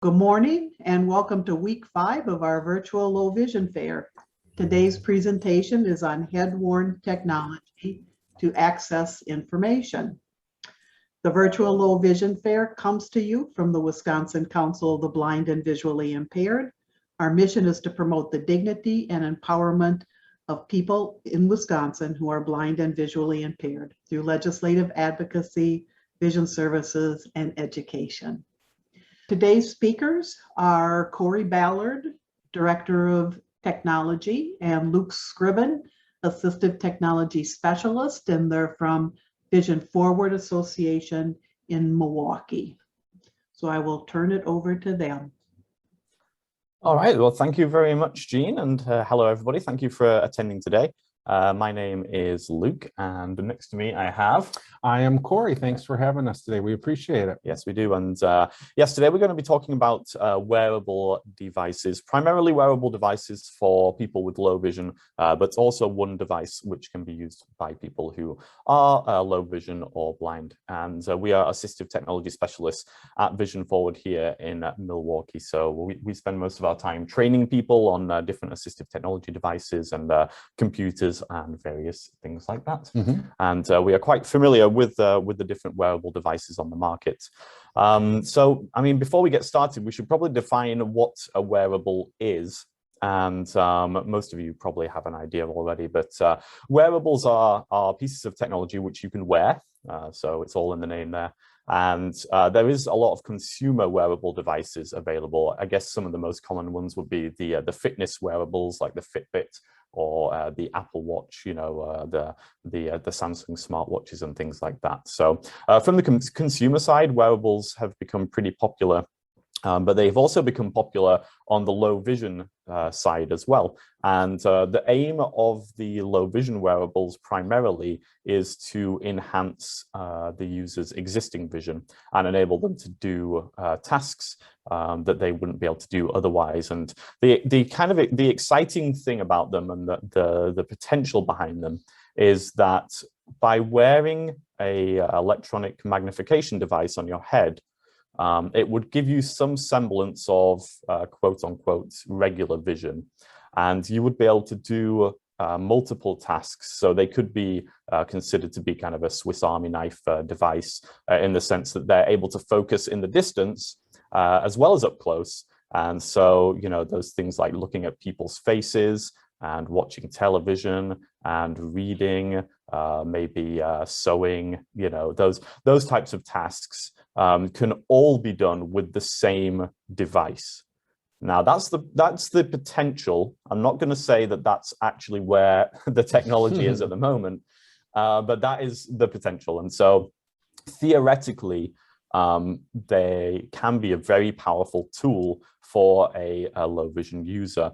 Good morning and welcome to week 5 of our virtual low vision fair. Today's presentation is on head-worn technology to access information. The virtual low vision fair comes to you from the Wisconsin Council of the Blind and Visually Impaired. Our mission is to promote the dignity and empowerment of people in Wisconsin who are blind and visually impaired through legislative advocacy, vision services, and education. Today's speakers are Corey Ballard, Director of Technology, and Luke Scriven, Assistive Technology Specialist, and they're from Vision Forward Association in Milwaukee. So I will turn it over to them. All right, well, thank you very much, Jean, and hello, everybody. Thank you for attending today. My name is Luke, and next to me I am Corey. Thanks for having us today. We appreciate it. Yes, we do. And yes, today we're going to be talking about wearable devices, primarily wearable devices for people with low vision, but also one device which can be used by people who are low vision or blind. And we are assistive technology specialists at Vision Forward here in Milwaukee. So we spend most of our time training people on different assistive technology devices and computers and various things like that. Mm-hmm. And we are quite familiar with the different wearable devices on the market. So, I mean, before we get started, we should probably define what a wearable is. And most of you probably have an idea already, but wearables are pieces of technology which you can wear. So it's all in the name there. And there is a lot of consumer wearable devices available. I guess some of the most common ones would be the fitness wearables like the Fitbit, or the Apple Watch, you know, the Samsung smartwatches and things like that. So from the consumer side, wearables have become pretty popular, but they've also become popular on the low vision side as well. And the aim of the low vision wearables primarily is to enhance the user's existing vision and enable them to do tasks that they wouldn't be able to do otherwise. And the exciting thing about them and the potential behind them is that by wearing a electronic magnification device on your head, it would give you some semblance of quote unquote regular vision, and you would be able to do multiple tasks. So they could be considered to be kind of a Swiss Army knife device in the sense that they're able to focus in the distance as well as up close. And so, you know, those things like looking at people's faces and watching television and reading, maybe sewing, you know, those types of tasks can all be done with the same device. Now, that's the potential. I'm not going to say that that's actually where the technology is at the moment, but that is the potential. And so theoretically, they can be a very powerful tool for a low vision user.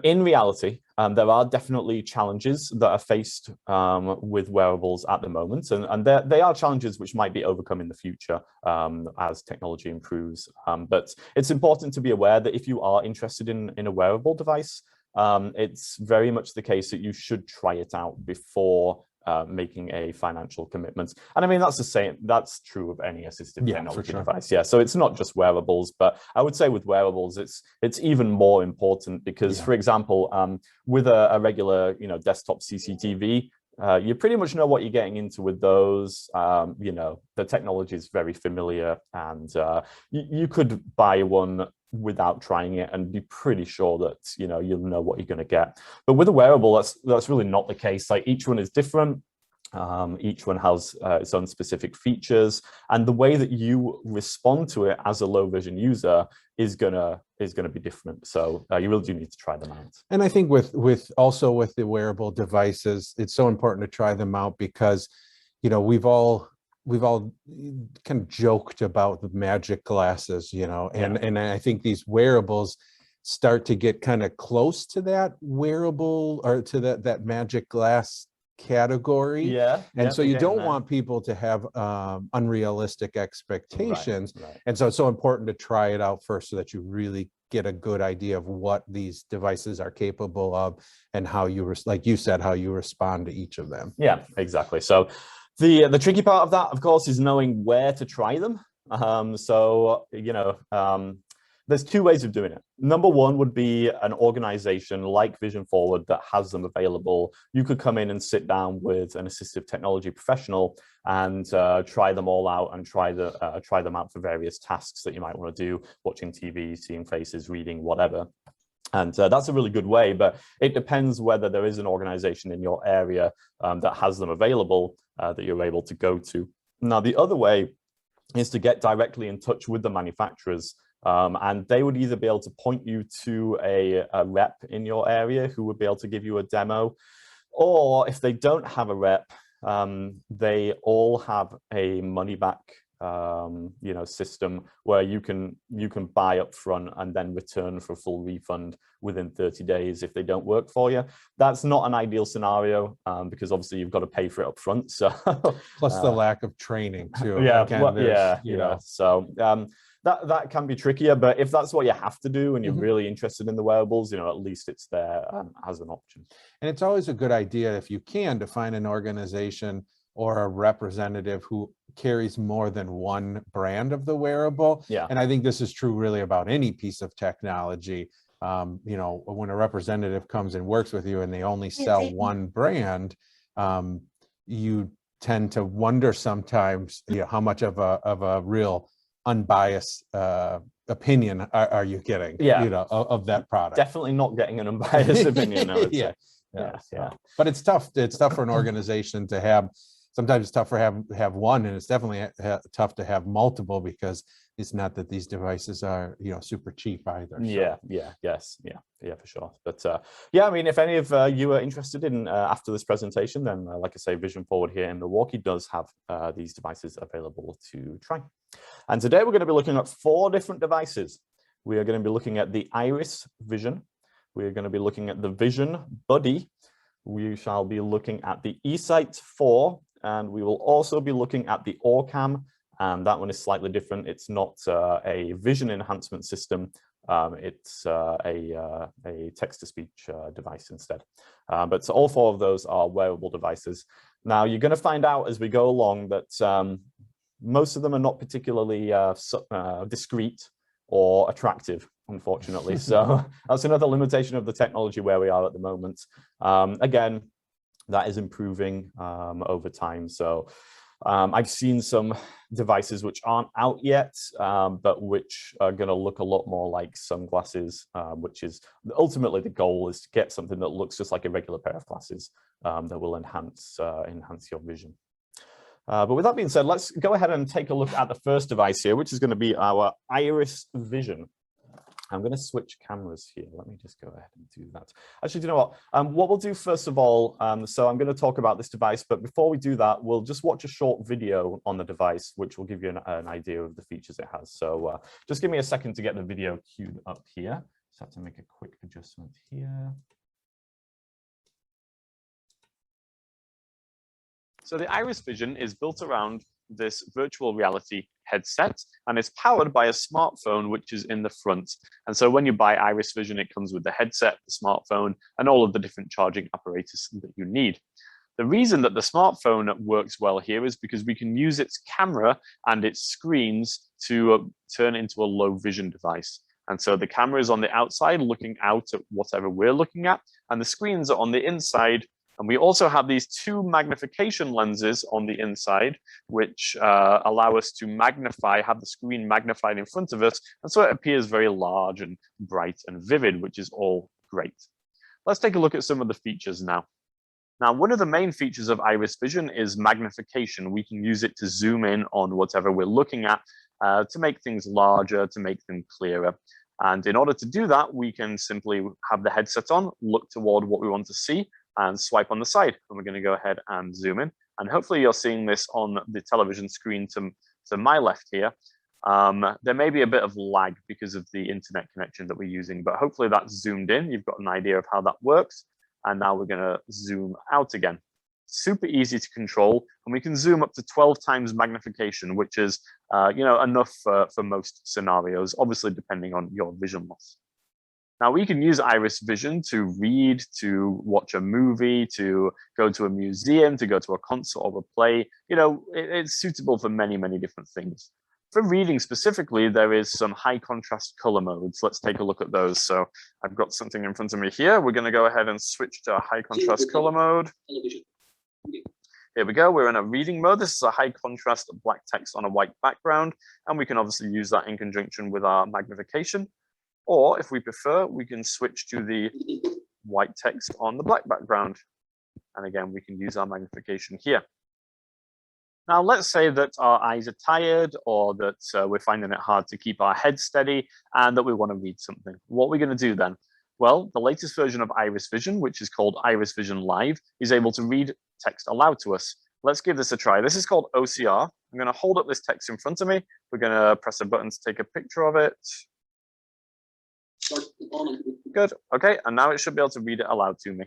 In reality, there are definitely challenges that are faced with wearables at the moment, and they are challenges which might be overcome in the future as technology improves. But it's important to be aware that if you are interested in a wearable device, it's very much the case that you should try it out before making a financial commitment. And I mean, that's the same, that's true of any assistive technology device. Yeah, so it's not just wearables, but I would say with wearables, it's even more important because, for example, with a regular, you know, desktop CCTV, you pretty much know what you're getting into with those. You know, the technology is very familiar, and you could buy one without trying it and be pretty sure that, you know, you'll know what you're going to get. But with a wearable, that's really not the case. Like, each one is different. Each one has its own specific features, and the way that you respond to it as a low vision user is gonna be different. So you really do need to try them out. And I think with the wearable devices, it's so important to try them out because, you know, we've all kind of joked about the magic glasses, you know, and I think these wearables start to get kind of close to that wearable or to that magic glass category. And so you don't want people to have unrealistic expectations. Right. And so it's so important to try it out first so that you really get a good idea of what these devices are capable of and how you, like you said, how you respond to each of them. Yeah, exactly. So the tricky part of that, of course, is knowing where to try them. So, there's two ways of doing it. Number one would be an organization like Vision Forward that has them available. You could come in and sit down with an assistive technology professional and try them all out and try them out for various tasks that you might want to do, watching TV, seeing faces, reading, whatever. And that's a really good way, but it depends whether there is an organization in your area that has them available that you're able to go to. Now, the other way is to get directly in touch with the manufacturers. And they would either be able to point you to a rep in your area who would be able to give you a demo, or if they don't have a rep, they all have a money back system where you can buy up front and then return for a full refund within 30 days if they don't work for you. That's not an ideal scenario because obviously you've got to pay for it up front. So plus the lack of training too. Yeah, Again, well, yeah. So that can be trickier, but if that's what you have to do and you're really interested in the wearables, at least it's there as an option. And it's always a good idea if you can to find an organization or a representative who carries more than one brand of the wearable. Yeah. And I think this is true really about any piece of technology. When a representative comes and works with you and they only sell one brand, you tend to wonder sometimes how much of a real unbiased opinion are you getting of that product. Definitely not getting an unbiased opinion, I would say. Yeah. But it's tough for an organization to have. Sometimes it's tough for have one, and it's definitely tough to have multiple because it's not that these devices are super cheap either. So. For sure. But I mean, if any of you are interested in after this presentation, then like I say, Vision Forward here in Milwaukee does have these devices available to try. And today we're going to be looking at 4 different devices. We are going to be looking at the Iris Vision. We are going to be looking at the Vision Buddy. We shall be looking at the eSight 4. And we will also be looking at the OrCam, and that one is slightly different. It's not a vision enhancement system. It's a text-to-speech device instead. But all 4 of those are wearable devices. Now, you're going to find out as we go along that most of them are not particularly discreet or attractive, unfortunately. So that's another limitation of the technology where we are at the moment. Again, that is improving over time. So I've seen some devices which aren't out yet, but which are going to look a lot more like sunglasses, which is ultimately the goal, is to get something that looks just like a regular pair of glasses that will enhance your vision. But with that being said, let's go ahead and take a look at the first device here, which is going to be our Iris Vision. I'm going to switch cameras here. Let me just go ahead and do that. Actually, do you know what? What we'll do first of all, so I'm going to talk about this device, but before we do that, we'll just watch a short video on the device, which will give you an idea of the features it has. So just give me a second to get the video queued up here. Just have to make a quick adjustment here. So the Iris Vision is built around this virtual reality headset, and it's powered by a smartphone which is in the front. And so when you buy Iris Vision, it comes with the headset, the smartphone, and all of the different charging apparatus that you need. The reason that the smartphone works well here is because we can use its camera and its screens to turn into a low vision device. And so the camera is on the outside looking out at whatever we're looking at, and the screens are on the inside. And we also have these 2 magnification lenses on the inside, which allow us to magnify, have the screen magnified in front of us. And so it appears very large and bright and vivid, which is all great. Let's take a look at some of the features now. Now, one of the main features of Iris Vision is magnification. We can use it to zoom in on whatever we're looking at to make things larger, to make them clearer. And in order to do that, we can simply have the headset on, look toward what we want to see, and swipe on the side. And we're going to go ahead and zoom in. And hopefully you're seeing this on the television screen to my left here. There may be a bit of lag because of the internet connection that we're using, but hopefully that's zoomed in. You've got an idea of how that works. And now we're going to zoom out again. Super easy to control. And we can zoom up to 12 times magnification, which is enough for most scenarios, obviously depending on your vision loss. Now, we can use Iris Vision to read, to watch a movie, to go to a museum, to go to a concert or a play. It's suitable for many, many different things. For reading specifically, there is some high contrast color modes. Let's take a look at those. So I've got something in front of me here. We're going to go ahead and switch to a high contrast color mode. Here we go. We're in a reading mode. This is a high contrast black text on a white background, and we can obviously use that in conjunction with our magnification. Or if we prefer, we can switch to the white text on the black background. And again, we can use our magnification here. Now, let's say that our eyes are tired, or that we're finding it hard to keep our head steady, and that we want to read something. What are we going to do then? Well, the latest version of Iris Vision, which is called Iris Vision Live, is able to read text aloud to us. Let's give this a try. This is called OCR. I'm going to hold up this text in front of me. We're going to press a button to take a picture of it. Good. Okay, and now it should be able to read it aloud to me.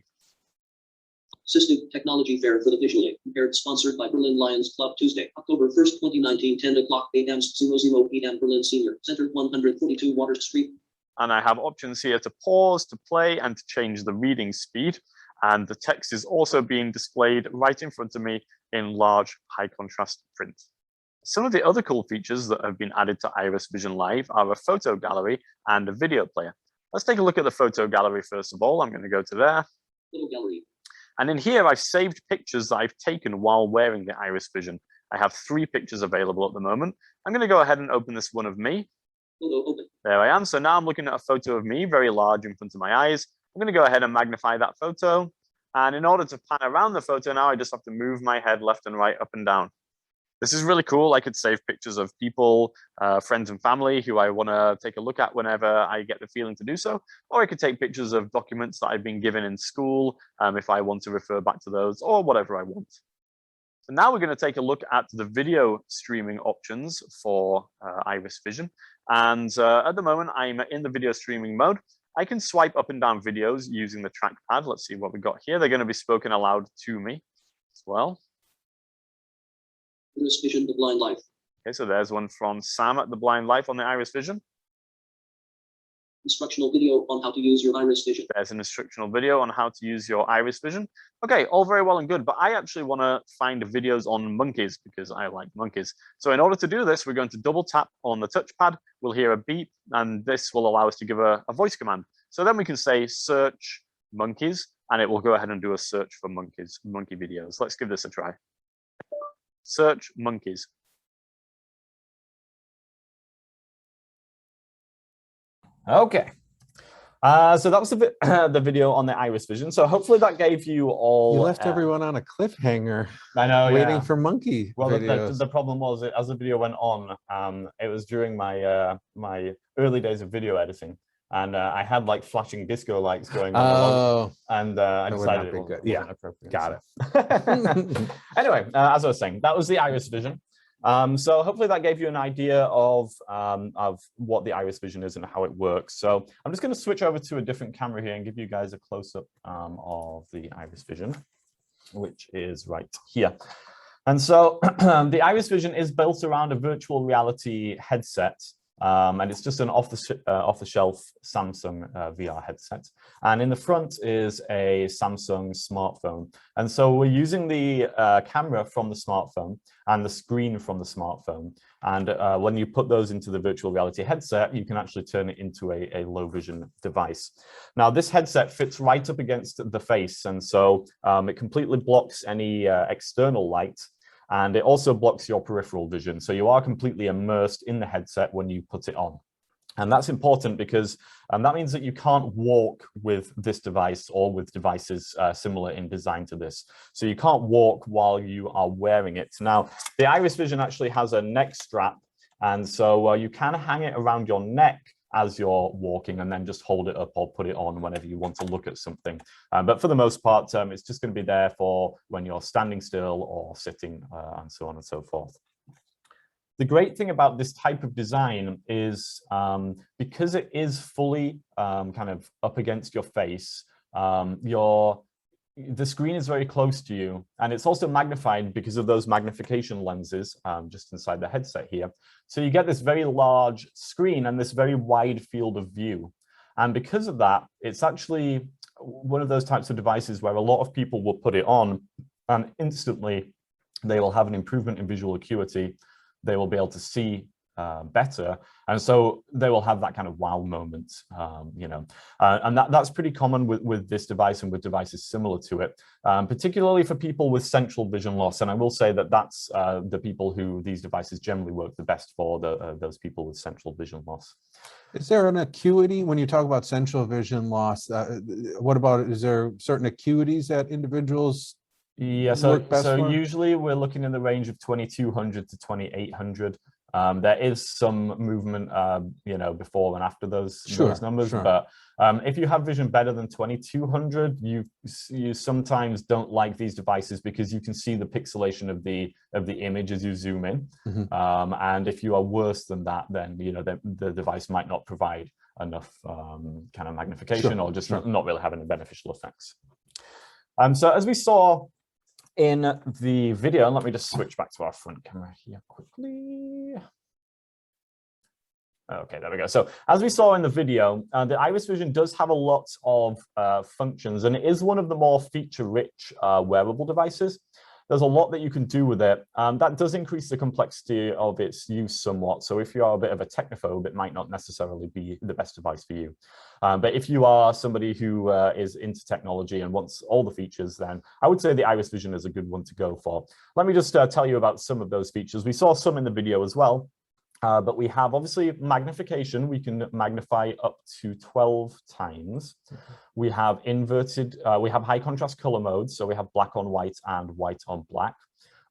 System Technology Fair for the Visually Impaired, sponsored by Berlin Lions Club, Tuesday, October 1st, 2019, 10 o'clock a.m. 008 a.m. Berlin Senior Center, 142 Water Street. And I have options here to pause, to play, and to change the reading speed. And the text is also being displayed right in front of me in large, high contrast print. Some of the other cool features that have been added to Iris Vision Live are a photo gallery and a video player. Let's take a look at the photo gallery first of all. I'm going to go to there. Photo gallery. And in here, I've saved pictures that I've taken while wearing the Iris Vision. I have 3 pictures available at the moment. I'm going to go ahead and open this one of me. Photo open. There I am. So now I'm looking at a photo of me, very large in front of my eyes. I'm going to go ahead and magnify that photo. And in order to pan around the photo now, I just have to move my head left and right, up and down. This is really cool. I could save pictures of people, friends and family who I want to take a look at whenever I get the feeling to do so. Or I could take pictures of documents that I've been given in school if I want to refer back to those, or whatever I want. So now we're going to take a look at the video streaming options for Iris Vision. And at the moment, I'm in the video streaming mode. I can swipe up and down videos using the trackpad. Let's see what we got here. They're going to be spoken aloud to me as well. Iris Vision, The Blind Life. Okay, so there's one from Sam at The Blind Life on the Iris Vision. Instructional video on how to use your Iris Vision. There's an instructional video on how to use your Iris Vision. Okay, all very well and good, but I actually want to find videos on monkeys because I like monkeys. So in order to do this, we're going to double tap on the touchpad. We'll hear a beep, and this will allow us to give a voice command. So then we can say search monkeys, and it will go ahead and do a search for monkeys, monkey videos. Let's give this a try. Search monkeys. Okay. So that was the video on the Iris Vision. So hopefully that gave you all. You left everyone on a cliffhanger. I know, waiting for monkey. Well, videos. the problem was that as the video went on, it was during my my early days of video editing, and I had like flashing disco lights going on. Oh, and I decided it good. wasn't Yeah, appropriate. got it. Anyway, as I was saying, that was the Iris Vision. So hopefully that gave you an idea of what the Iris Vision is and how it works. So I'm just going to switch over to a different camera here and give you guys a close-up of the Iris Vision, which is right here. And so the Iris Vision is built around a virtual reality headset. And it's just an off-the-shelf Samsung VR headset. And in the front is a Samsung smartphone. And so we're using the camera from the smartphone and the screen from the smartphone. And when you put those into the virtual reality headset, you can actually turn it into a low vision device. Now, this headset fits right up against the face. And so it completely blocks any external light. And it also blocks your peripheral vision. So you are completely immersed in the headset when you put it on. And that's important because that means that you can't walk with this device or with devices similar in design to this. So you can't walk while you are wearing it. Now, the Iris Vision actually has a neck strap. And so you can hang it around your neck as you're walking and then just hold it up or put it on whenever you want to look at something. But for the most part, it's just going to be there for when you're standing still or sitting and so on and so forth. The great thing about this type of design is because it is fully kind of up against your face, the screen is very close to you, and it's also magnified because of those magnification lenses just inside the headset here. So you get this very large screen and this very wide field of view. And because of that, it's actually one of those types of devices where a lot of people will put it on and instantly they will have an improvement in visual acuity. They will be able to see better, and so they will have that kind of wow moment, and that's pretty common with this device and with devices similar to it, particularly for people with central vision loss. And I will say that that's the people who these devices generally work the best for, those people with central vision loss. Is there an acuity when you talk about central vision loss? What about, is there certain acuities that individuals Yeah, so usually we're looking in the range of 2200 to 2800. There is some movement, before and after those numbers. Sure. But if you have vision better than 2200, you sometimes don't like these devices because you can see the pixelation of the image as you zoom in. Mm-hmm. And if you are worse than that, then the device might not provide enough kind of magnification, or just not really having beneficial effects. So as we saw in the video, and let me just switch back to our front camera here quickly. Okay, there we go. So as we saw in the video, the Iris Vision does have a lot of functions, and it is one of the more feature-rich wearable devices. There's a lot that you can do with it. That does increase the complexity of its use somewhat. So if you are a bit of a technophobe, it might not necessarily be the best device for you. But if you are somebody who is into technology and wants all the features, then I would say the Iris Vision is a good one to go for. Let me just tell you about some of those features. We saw some in the video as well. But we have obviously magnification. We can magnify up to 12 times. We have we have high contrast color modes. So we have black on white and white on black.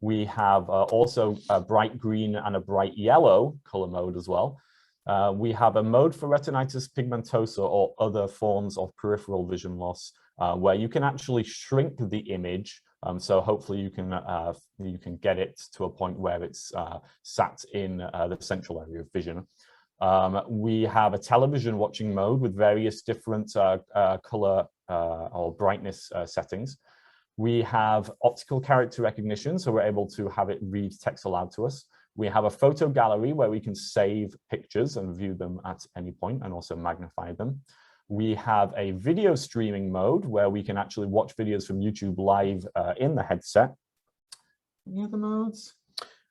We have also a bright green and a bright yellow color mode as well. We have a mode for retinitis pigmentosa or other forms of peripheral vision loss, where you can actually shrink the image. So hopefully you can get it to a point where it's sat in the central area of vision. We have a television watching mode with various different color or brightness settings. We have optical character recognition, so we're able to have it read text aloud to us. We have a photo gallery where we can save pictures and view them at any point and also magnify them. We have a video streaming mode where we can actually watch videos from YouTube live in the headset. Any other modes?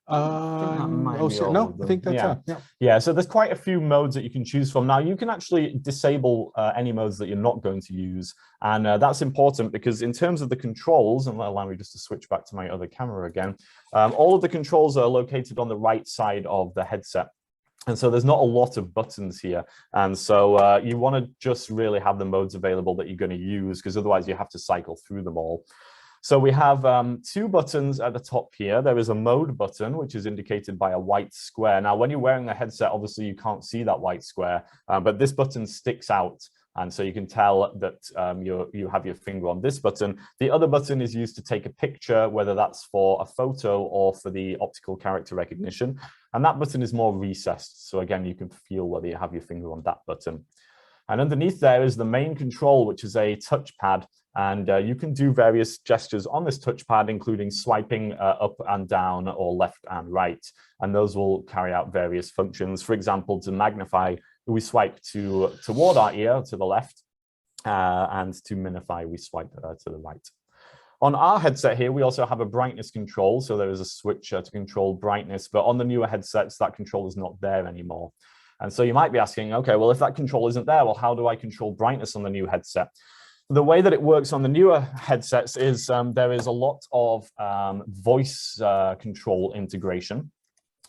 No, I think that's it. Yeah, so there's quite a few modes that you can choose from. Now, you can actually disable any modes that you're not going to use. And that's important because in terms of the controls, and allow me just to switch back to my other camera again, all of the controls are located on the right side of the headset. And so there's not a lot of buttons here. And so you want to just really have the modes available that you're going to use, because otherwise you have to cycle through them all. So we have two buttons at the top here. There is a mode button, which is indicated by a white square. Now, when you're wearing the headset, obviously you can't see that white square, but this button sticks out. And so you can tell that you have your finger on this button. The other button is used to take a picture, whether that's for a photo or for the optical character recognition. And that button is more recessed. So again, you can feel whether you have your finger on that button. And underneath there is the main control, which is a touchpad. And you can do various gestures on this touchpad, including swiping up and down or left and right. And those will carry out various functions. For example, to magnify, we swipe toward our ear to the left, and to minify, we swipe to the right. On our headset here, we also have a brightness control. So there is a switch to control brightness, but on the newer headsets, that control is not there anymore. And so you might be asking, okay, well, if that control isn't there, well, how do I control brightness on the new headset? The way that it works on the newer headsets is there is a lot of voice control integration.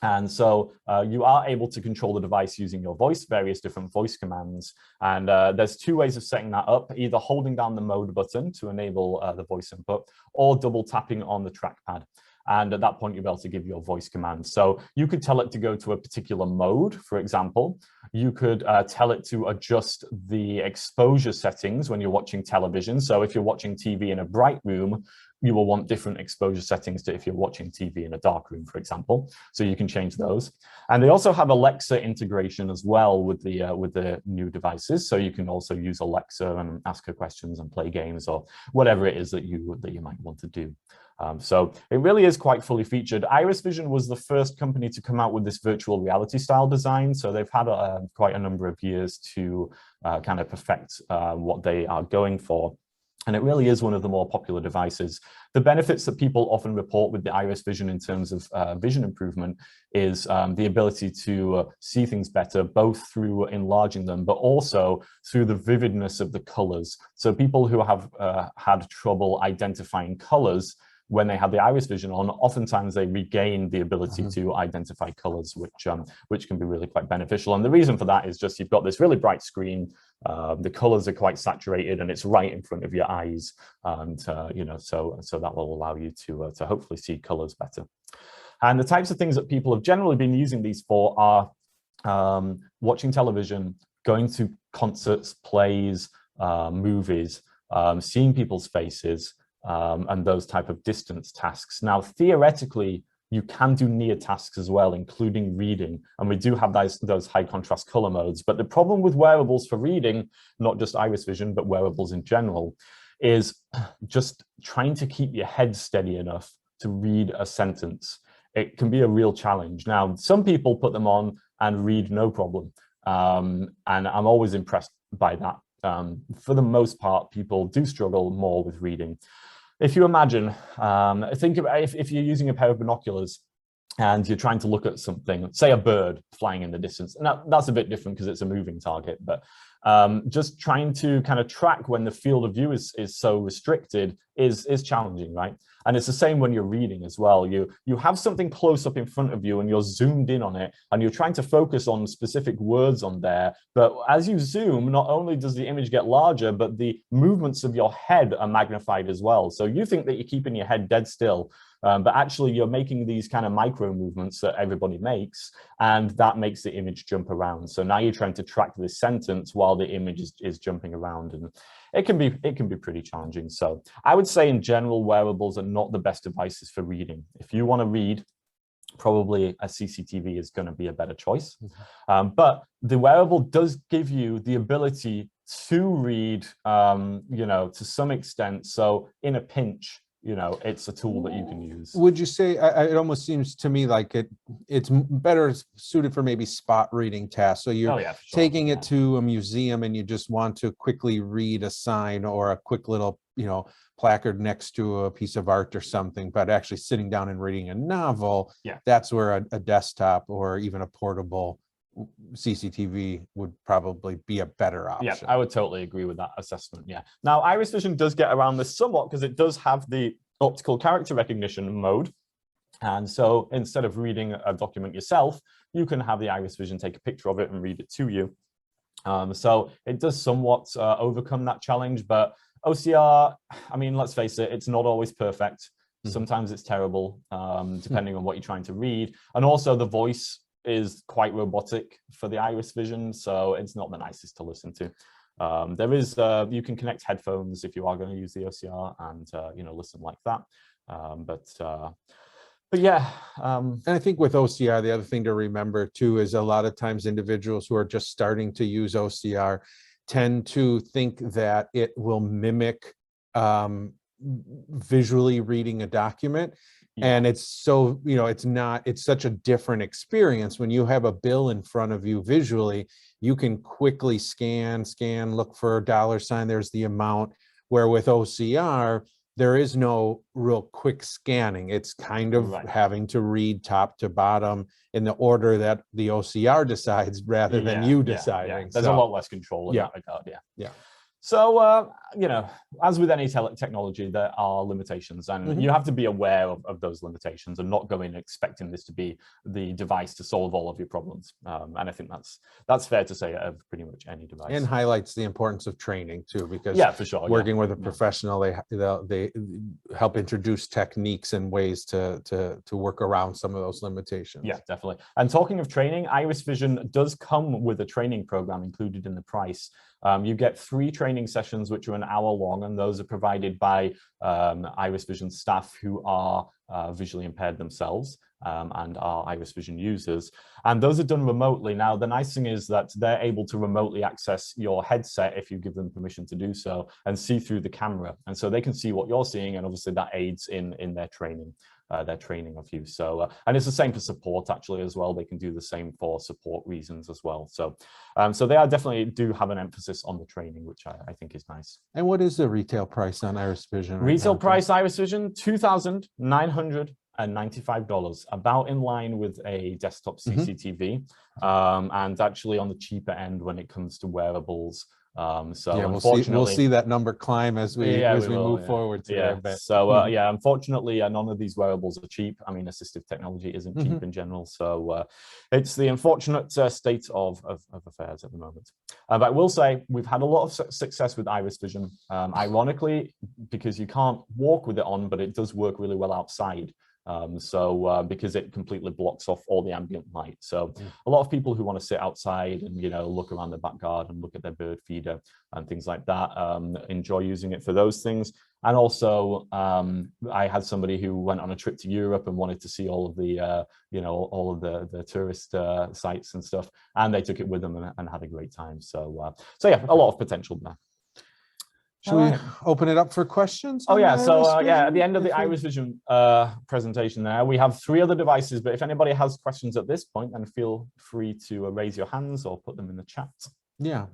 And so you are able to control the device using your voice, various different voice commands. And there's two ways of setting that up, either holding down the mode button to enable the voice input, or double tapping on the trackpad. And at that point, you'll be able to give your voice command. So you could tell it to go to a particular mode, for example. You could tell it to adjust the exposure settings when you're watching television. So if you're watching TV in a bright room, you will want different exposure settings to if you're watching TV in a dark room, for example. So you can change those. And they also have Alexa integration as well with the new devices. So you can also use Alexa and ask her questions and play games or whatever it is that you might want to do. So it really is quite fully featured. Iris Vision was the first company to come out with this virtual reality style design. So they've had quite a number of years to kind of perfect what they are going for. And it really is one of the more popular devices. The benefits that people often report with the Iris Vision in terms of vision improvement is the ability to see things better, both through enlarging them, but also through the vividness of the colors. So people who have had trouble identifying colors when they have the Iris Vision on, oftentimes they regain the ability to identify colors, which can be really quite beneficial. And the reason for that is just you've got this really bright screen, the colors are quite saturated, and it's right in front of your eyes, and you know, so that will allow you to hopefully see colors better. And the types of things that people have generally been using these for are watching television, going to concerts, plays, movies, seeing people's faces, and those type of distance tasks. Now, theoretically, you can do near tasks as well, including reading. And we do have those high contrast color modes. But the problem with wearables for reading, not just Iris Vision, but wearables in general, is just trying to keep your head steady enough to read a sentence. It can be a real challenge. Now, some people put them on and read no problem. And I'm always impressed by that. For the most part, people do struggle more with reading. If you imagine, think about if you're using a pair of binoculars and you're trying to look at something, say a bird flying in the distance. Now, that's a bit different because it's a moving target, but just trying to kind of track when the field of view is so restricted is challenging, right? And it's the same when you're reading as well. You have something close up in front of you and you're zoomed in on it and you're trying to focus on specific words on there. But as you zoom, not only does the image get larger, but the movements of your head are magnified as well. So you think that you're keeping your head dead still, but actually you're making these kind of micro movements that everybody makes, and that makes the image jump around. So now you're trying to track this sentence while the image is jumping around, and it can be pretty challenging. So I would say in general, wearables are not the best devices for reading. If you want to read, probably a CCTV is going to be a better choice. But the wearable does give you the ability to read, you know, to some extent. So in a pinch, you know, it's a tool that you can use. Would you say, it almost seems to me like it's better suited for maybe spot reading tasks. So you're taking it to a museum and you just want to quickly read a sign or a quick little, you know, placard next to a piece of art or something, but actually sitting down and reading a novel, that's where a desktop or even a portable CCTV would probably be a better option. Yeah, I would totally agree with that assessment. Yeah. Now, Iris Vision does get around this somewhat because it does have the optical character recognition mode. And so instead of reading a document yourself, you can have the Iris Vision take a picture of it and read it to you. So it does somewhat overcome that challenge, but OCR, I mean, let's face it, it's not always perfect. Sometimes it's terrible, depending on what you're trying to read. And also the voice is quite robotic for the Iris Vision, so it's not the nicest to listen to. There is, you can connect headphones if you are going to use the OCR and, you know, listen like that. But yeah. And I think with OCR, the other thing to remember too is a lot of times individuals who are just starting to use OCR tend to think that it will mimic visually reading a document. And it's so, you know, it's such a different experience. When you have a bill in front of you visually, you can quickly scan, look for a dollar sign, there's the amount, where with OCR, there is no real quick scanning. It's kind of having to read top to bottom in the order that the OCR decides rather than you deciding. There's a lot less control in that regard. Yeah. So, you know, as with any technology, there are limitations, and you have to be aware of those limitations and not go in expecting this to be the device to solve all of your problems. And I think that's fair to say of pretty much any device. And highlights the importance of training too, because for sure, working with a professional, they help introduce techniques and ways to work around some of those limitations. Yeah, definitely. And talking of training, Iris Vision does come with a training program included in the price. You get 3 training sessions, which are an hour long, and those are provided by Iris Vision staff who are visually impaired themselves and are Iris Vision users. And those are done remotely. Now, the nice thing is that they're able to remotely access your headset if you give them permission to do so and see through the camera. And so they can see what you're seeing, and obviously that aids in their training. their training of you. So, and it's the same for support actually as well. They can do the same for support reasons as well. So, so they are definitely do have an emphasis on the training, which I think is nice. And what is the retail price on Iris Vision? Retail price Iris Vision, $2,995, about in line with a desktop CCTV, and actually on the cheaper end when it comes to wearables. So yeah, unfortunately, we'll see that number climb as we move forward today. So yeah, unfortunately, none of these wearables are cheap. I mean, assistive technology isn't cheap in general. So it's the unfortunate state of affairs at the moment. But I will say we've had a lot of success with Iris Vision. Ironically, because you can't walk with it on, but it does work really well outside. Because it completely blocks off all the ambient light. So a lot of people who want to sit outside and, you know, look around the back garden, look at their bird feeder and things like that, enjoy using it for those things. And also, I had somebody who went on a trip to Europe and wanted to see all of the, you know, all of the tourist sites and stuff, and they took it with them and had a great time. So, so yeah, a lot of potential there. Should we open it up for questions? Oh yeah, so yeah, at the end of the Iris Vision presentation there, we have 3 other devices, but if anybody has questions at this point, then feel free to raise your hands or put them in the chat. Yeah.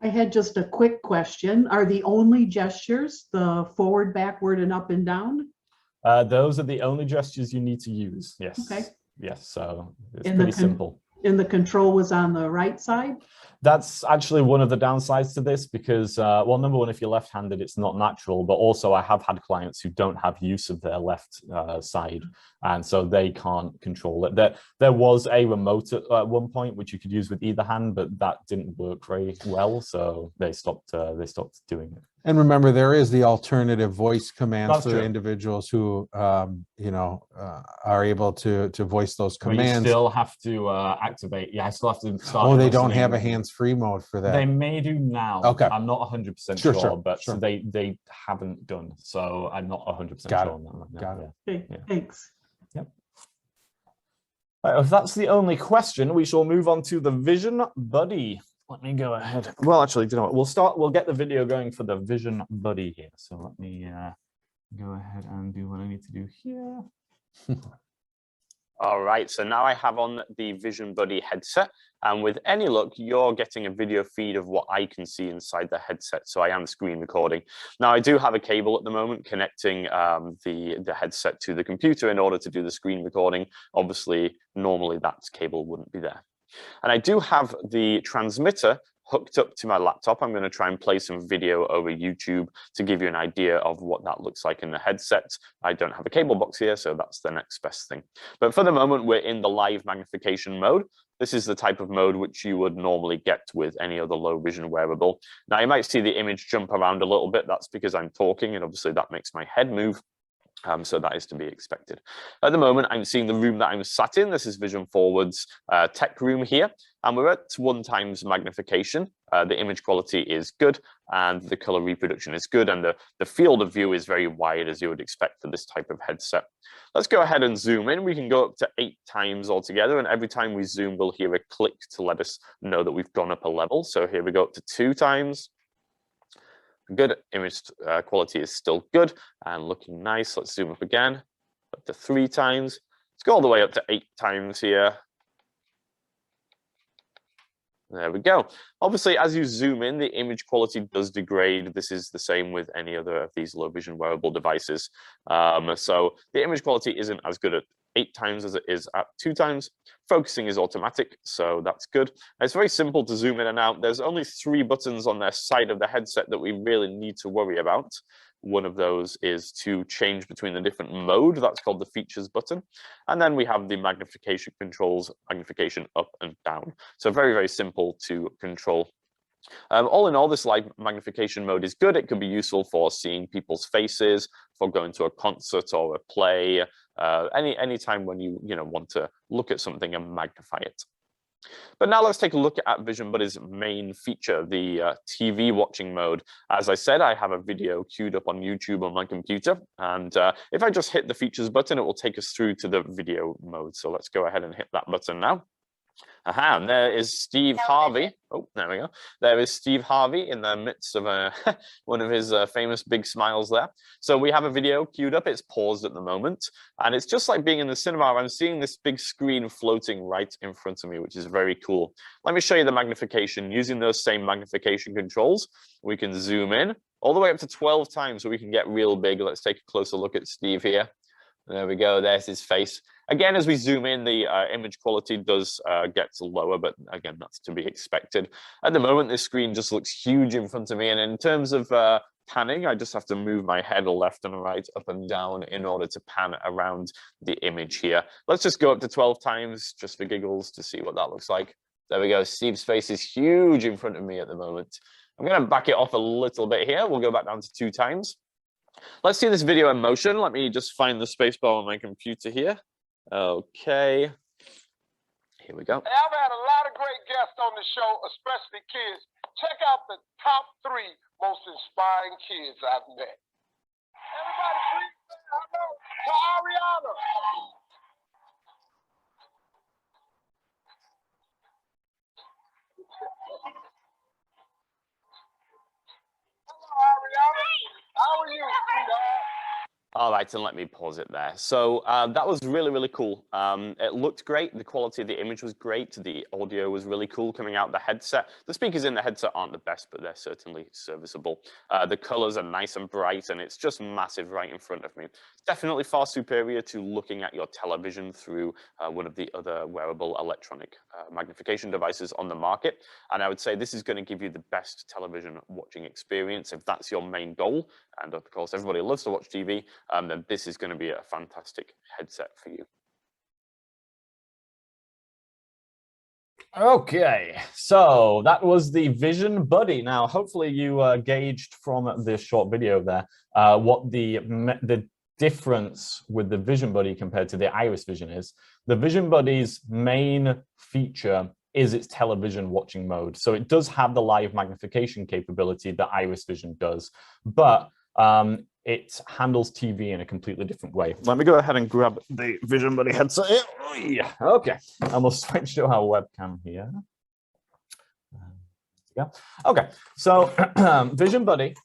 I had just a quick question. Are the only gestures the forward, backward, and up and down? Those are the only gestures you need to use. Yes. Okay. Yes, so it's pretty simple. And the control was on the right side? That's actually one of the downsides to this because, well, number one, if you're left-handed, it's not natural, but also I have had clients who don't have use of their left side, and so they can't control it. There was a remote at one point, which you could use with either hand, but that didn't work very well, so they stopped doing it. And remember, there is the alternative voice commands That's for true. individuals who, you know, are able to voice those commands. But you still have to activate. Yeah, I still have to start. Oh, they don't have a hands-free mode for that. They may do now. Okay. I'm not 100% sure, but they haven't done. So I'm not 100% sure on that right now. Got it. Okay, thanks. Yep. Right, if that's the only question, we shall move on to the Vision Buddy. Let me go ahead. Well, actually, you know what? We'll get the video going for the Vision Buddy here. So let me go ahead and do what I need to do here. All right, so now I have on the Vision Buddy headset, and with any luck, you're getting a video feed of what I can see inside the headset. So I am screen recording. Now I do have a cable at the moment connecting the headset to the computer in order to do the screen recording. Obviously, normally that cable wouldn't be there. And I do have the transmitter hooked up to my laptop. I'm going to try and play some video over YouTube to give you an idea of what that looks like in the headset. I don't have a cable box here, so that's the next best thing. But for the moment, we're in the live magnification mode. This is the type of mode which you would normally get with any other low vision wearable. Now, you might see the image jump around a little bit. That's because I'm talking, and obviously that makes my head move. So that is to be expected. At the moment, I'm seeing the room that I'm sat in. This is Vision Forward's tech room here, and we're at 1x magnification. The image quality is good, and the color reproduction is good, and the field of view is very wide, as you would expect for this type of headset. Let's go ahead and zoom in. We can go up to 8x altogether, and every time we zoom, we'll hear a click to let us know that we've gone up a level. So here we go up to 2x. Good. Image quality is still good and looking nice. Let's zoom up again, up to 3x. Let's go all the way up to 8x here. There we go. Obviously, as you zoom in, the image quality does degrade. This is the same with any other of these low vision wearable devices. So the image quality isn't as good at 8x as it is at 2x. Focusing is automatic, so that's good. It's very simple to zoom in and out. There's only 3 buttons on the side of the headset that we really need to worry about. One of those is to change between the different mode. That's called the features button. And then we have the magnification controls, magnification up and down. So very, very simple to control. All in all, this live magnification mode is good. It can be useful for seeing people's faces, for going to a concert or a play, any time when you want to look at something and magnify it. But now let's take a look at Vision Buddy's main feature, the TV watching mode. As I said, I have a video queued up on YouTube on my computer. And if I just hit the features button, it will take us through to the video mode. So let's go ahead and hit that button now. Aha, and there is Steve Harvey. Oh, there we go. There is Steve Harvey in the midst of one of his famous big smiles there. So we have a video queued up. It's paused at the moment. And it's just like being in the cinema. I'm seeing this big screen floating right in front of me, which is very cool. Let me show you the magnification. Using those same magnification controls, we can zoom in all the way up to 12 times so we can get real big. Let's take a closer look at Steve here. There we go. There's his face. Again, as we zoom in, the image quality does get lower, but again, that's to be expected. At the moment, this screen just looks huge in front of me. And in terms of panning, I just have to move my head left and right, up and down in order to pan around the image here. Let's just go up to 12 times just for giggles to see what that looks like. There we go. Steve's face is huge in front of me at the moment. I'm going to back it off a little bit here. We'll go back down to 2 times. Let's see this video in motion. Let me just find the spacebar on my computer here. Okay, here we go. Hey, I've had a lot of great guests on the show, especially kids. Check out the top 3 most inspiring kids I've met. Everybody, please say hello to Ariana. Hello, Ariana. How are you, sweetheart? All right, and let me pause it there. So that was really, really cool. It looked great. The quality of the image was great. The audio was really cool coming out the headset. The speakers in the headset aren't the best, but they're certainly serviceable. The colors are nice and bright, and it's just massive right in front of me. It's definitely far superior to looking at your television through one of the other wearable electronic magnification devices on the market. And I would say this is going to give you the best television watching experience if that's your main goal. And of course, everybody loves to watch TV. Then this is going to be a fantastic headset for you. Okay, so that was the Vision Buddy. Now, hopefully you gauged from this short video there what the difference with the Vision Buddy compared to the Iris Vision is. The Vision Buddy's main feature is its television watching mode. So it does have the live magnification capability that Iris Vision does, but it handles TV in a completely different way. Let me go ahead and grab the Vision Buddy headset here. Okay, and we'll switch to our webcam here. Okay, so Vision Buddy,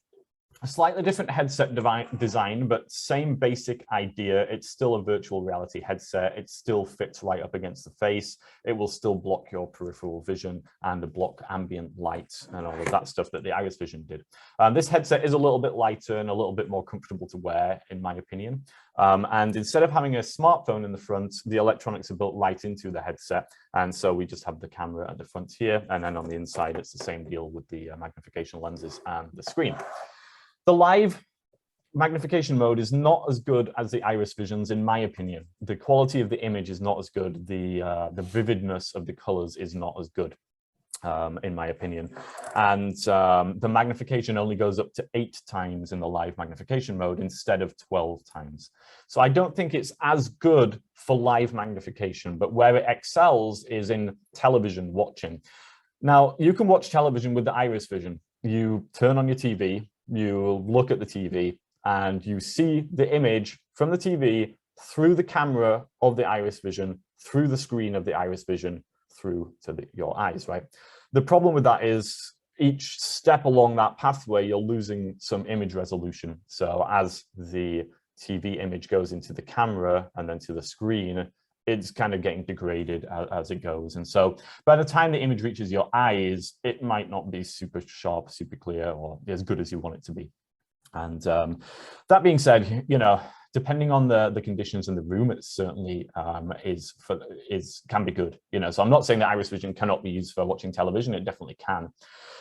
a slightly different headset design, but same basic idea. It's still a virtual reality headset. It still fits right up against the face. It will still block your peripheral vision and block ambient light and all of that stuff that the Iris Vision did. This headset is a little bit lighter and a little bit more comfortable to wear, in my opinion. And instead of having a smartphone in the front, the electronics are built right into the headset. And so we just have the camera at the front here. And then on the inside, it's the same deal with the magnification lenses and the screen. The live magnification mode is not as good as the Iris Visions, in my opinion. The quality of the image is not as good. The vividness of the colors is not as good, in my opinion. And the magnification only goes up to 8 times in the live magnification mode instead of 12 times. So I don't think it's as good for live magnification, but where it excels is in television watching. Now, you can watch television with the Iris Vision. You turn on your TV, you look at the TV, and you see the image from the TV through the camera of the Iris Vision, through the screen of the Iris Vision, through to your eyes, right? The problem with that is each step along that pathway, you're losing some image resolution. So as the TV image goes into the camera and then to the screen, it's kind of getting degraded as it goes. And so by the time the image reaches your eyes, it might not be super sharp, super clear, or as good as you want it to be. And that being said, you know, depending on the conditions in the room, it certainly can be good. You know, so I'm not saying that Iris Vision cannot be used for watching television. It definitely can.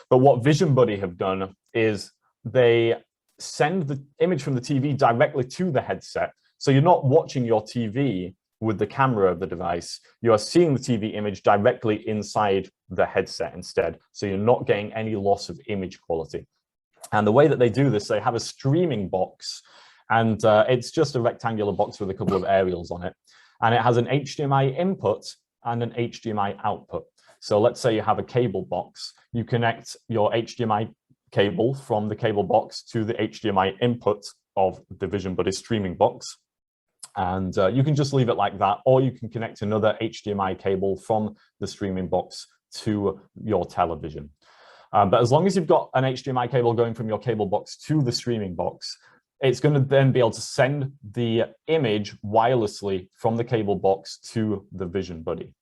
But what Vision Buddy have done is they send the image from the TV directly to the headset. So you're not watching your TV with the camera of the device. You are seeing the TV image directly inside the headset instead. So you're not getting any loss of image quality. And the way that they do this, they have a streaming box, and it's just a rectangular box with a couple of aerials on it. And it has an HDMI input and an HDMI output. So let's say you have a cable box. You connect your HDMI cable from the cable box to the HDMI input of the Vision Buddy streaming box. And you can just leave it like that, or you can connect another HDMI cable from the streaming box to your television. But as long as you've got an HDMI cable going from your cable box to the streaming box, it's going to then be able to send the image wirelessly from the cable box to the Vision Buddy.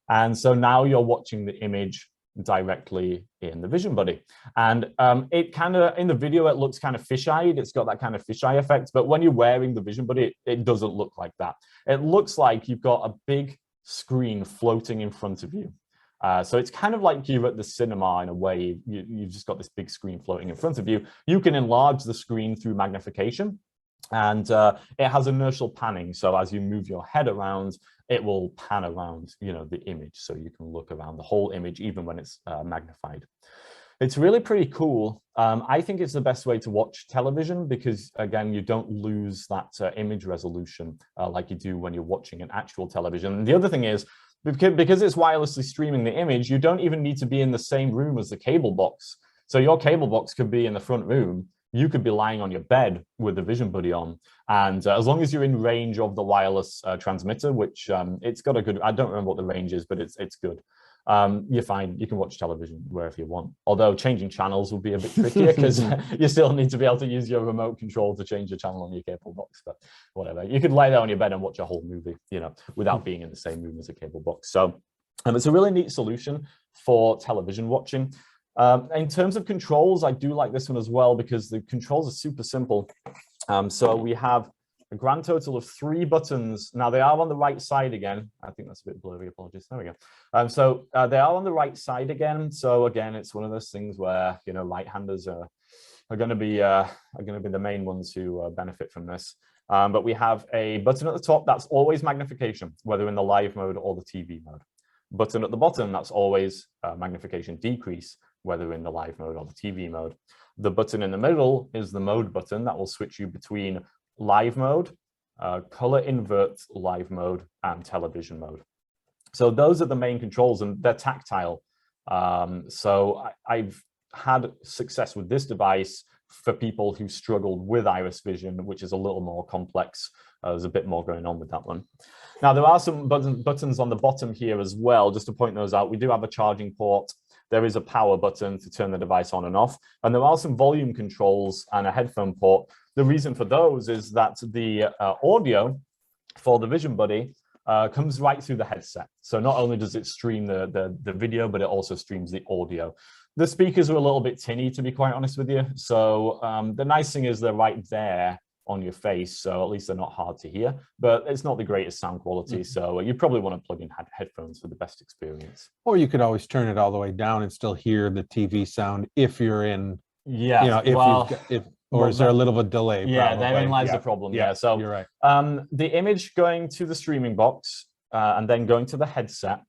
And so now you're watching the image directly in the Vision Buddy. And it kind of, in the video, it looks kind of fish-eyed. It's got that kind of fisheye effect. But when you're wearing the Vision Buddy, it doesn't look like that. It looks like you've got a big screen floating in front of you. So it's kind of like you're at the cinema in a way. You've just got this big screen floating in front of you. You can enlarge the screen through magnification, and it has inertial panning. So as you move your head around, it will pan around, the image. So you can look around the whole image, even when it's magnified. It's really pretty cool. I think it's the best way to watch television because, again, you don't lose that image resolution like you do when you're watching an actual television. And the other thing is, because it's wirelessly streaming the image, you don't even need to be in the same room as the cable box. So your cable box could be in the front room. You could be lying on your bed with the Vision Buddy on. And as long as you're in range of the wireless transmitter, which it's got a good, I don't remember what the range is, but it's good. You're fine. You can watch television wherever you want. Although changing channels will be a bit trickier because you still need to be able to use your remote control to change the channel on your cable box. But whatever, you could lie there on your bed and watch a whole movie, without being in the same room as a cable box. So it's a really neat solution for television watching. In terms of controls, I do like this one as well because the controls are super simple. So we have a grand total of 3 buttons. Now they are on the right side again. I think that's a bit blurry, apologies. There we go. So they are on the right side again. So again, it's one of those things where, right-handers are going to be the main ones who benefit from this. But we have a button at the top that's always magnification, whether in the live mode or the TV mode. Button at the bottom, that's always magnification decrease, whether in the live mode or the TV mode. The button in the middle is the mode button that will switch you between live mode, color invert live mode, and television mode. So those are the main controls, and they're tactile. So I've had success with this device for people who struggled with iris vision, which is a little more complex. There's a bit more going on with that one. Now, there are some buttons on the bottom here as well, just to point those out. We do have a charging port. There is a power button to turn the device on and off. And there are some volume controls and a headphone port. The reason for those is that the audio for the Vision Buddy comes right through the headset. So not only does it stream the video, but it also streams the audio. The speakers are a little bit tinny, to be quite honest with you. So the nice thing is they're right there on your face, so at least they're not hard to hear, but it's not the greatest sound quality. So you probably want to plug in headphones for the best experience. Or you could always turn it all the way down and still hear the TV sound if you're in, yeah, or is there a little bit of a delay? Yeah, probably? Therein lies the problem. Yeah, so you're right. The image going to the streaming box and then going to the headset,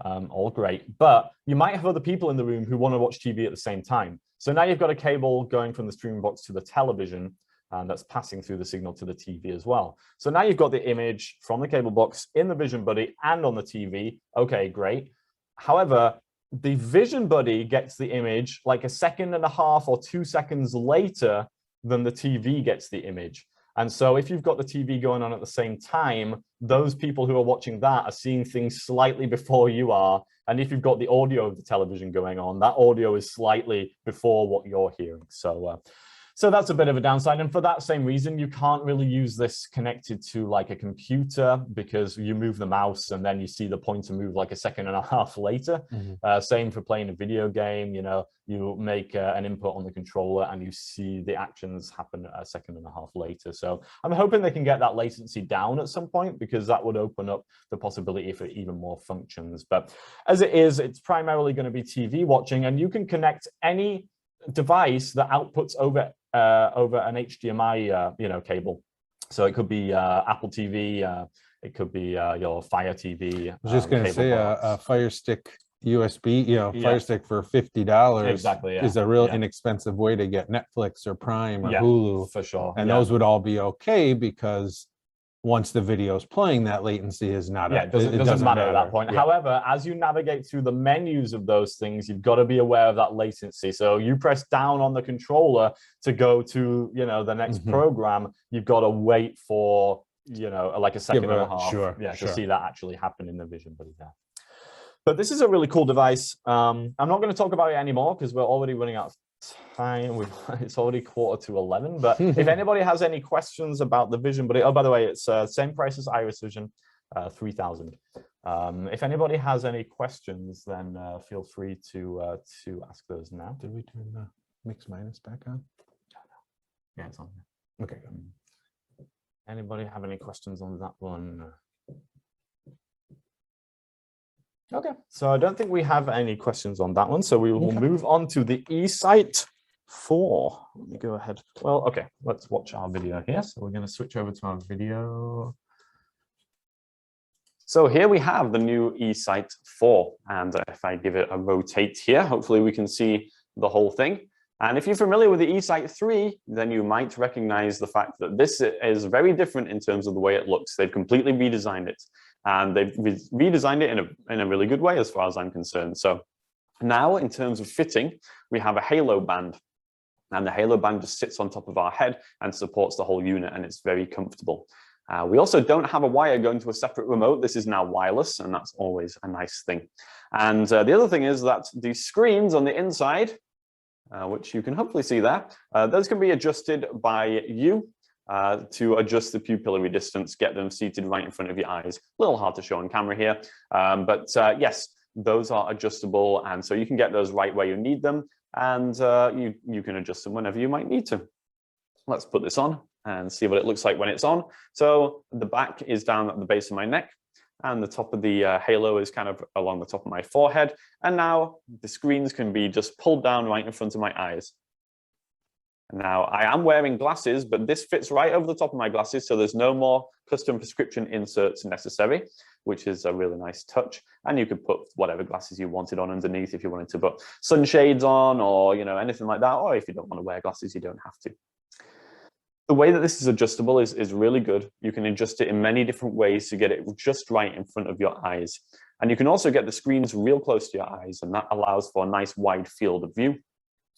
all great, but you might have other people in the room who want to watch TV at the same time. So now you've got a cable going from the streaming box to the television, and that's passing through the signal to the TV as well. So now you've got the image from the cable box in the Vision Buddy and on the TV. Okay, great. However, the Vision Buddy gets the image like 1.5 seconds or 2 seconds later than the TV gets the image. And so if you've got the TV going on at the same time, those people who are watching that are seeing things slightly before you are. And if you've got the audio of the television going on, that audio is slightly before what you're hearing. So that's a bit of a downside. And for that same reason, you can't really use this connected to like a computer because you move the mouse and then you see the pointer move like 1.5 seconds later. Same for playing a video game, you make an input on the controller and you see the actions happen 1.5 seconds later. So I'm hoping they can get that latency down at some point because that would open up the possibility for even more functions. But as it is, it's primarily going to be TV watching, and you can connect any device that outputs over an HDMI cable. So it could be Apple TV, it could be your Fire TV. I was just going to say a Fire Stick USB, Fire Stick for $50 exactly, is a real inexpensive way to get Netflix or Prime or Hulu. For sure. And those would all be okay because once the video is playing, that latency is not. It doesn't matter at that point. Yeah. However, as you navigate through the menus of those things, you've got to be aware of that latency. So you press down on the controller to go to the next program. You've got to wait for you know, like a second and a half. Sure, Yeah, sure. to see that actually happen in the Vision Buddy there. But this is a really cool device. I'm not going to talk about it anymore because we're already running out of time. It's already 11:15. But if anybody has any questions about the Vision Buddy, oh, by the way, it's same price as Iris Vision, 3,000. If anybody has any questions, then feel free to ask those now. Did we turn the mix minus back on? Yeah, it's on. Okay. Anybody have any questions on that one? Okay, so I don't think we have any questions on that one. So we will move on to the eSight 4. Let me go ahead. Well, okay, let's watch our video here. So we're going to switch over to our video. So here we have the new eSight 4. And if I give it a rotate here, hopefully we can see the whole thing. And if you're familiar with the eSight 3, then you might recognize the fact that this is very different in terms of the way it looks. They've completely redesigned it. And they've redesigned it in a really good way as far as I'm concerned. So now in terms of fitting, we have a halo band. And the halo band just sits on top of our head and supports the whole unit, and it's very comfortable. We also don't have a wire going to a separate remote. This is now wireless, and that's always a nice thing. And the other thing is that the screens on the inside, which you can hopefully see there, those can be adjusted by you. To adjust the pupillary distance, get them seated right in front of your eyes. A little hard to show on camera here, but yes, those are adjustable, and so you can get those right where you need them, and you can adjust them whenever you might need to. Let's put this on and see what it looks like when it's on. So the back is down at the base of my neck, and the top of the halo is kind of along the top of my forehead, and now the screens can be just pulled down right in front of my eyes. Now, I am wearing glasses, but this fits right over the top of my glasses, so there's no more custom prescription inserts necessary, which is a really nice touch. And you could put whatever glasses you wanted on underneath if you wanted to put sunshades on, or anything like that. Or if you don't want to wear glasses, you don't have to. The way that this is adjustable is really good. You can adjust it in many different ways to get it just right in front of your eyes. And you can also get the screens real close to your eyes, and that allows for a nice wide field of view.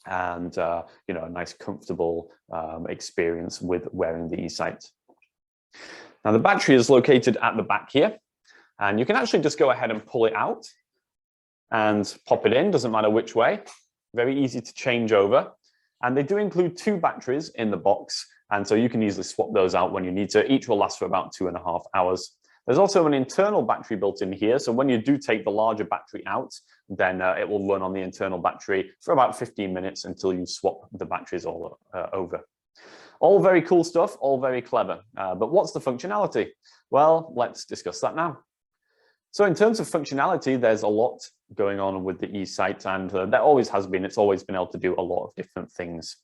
And a nice comfortable experience with wearing the eSight. Now the battery is located at the back here, and you can actually just go ahead and pull it out and pop it in, doesn't matter which way. Very easy to change over. And they do include 2 batteries in the box, and so you can easily swap those out when you need to. Each will last for about 2.5 hours. There's also an internal battery built in here, so when you do take the larger battery out, then it will run on the internal battery for about 15 minutes until you swap the batteries all over. All very cool stuff, all very clever. But what's the functionality? Well, let's discuss that now. So in terms of functionality, there's a lot going on with the eSight, and there always has been. It's always been able to do a lot of different things.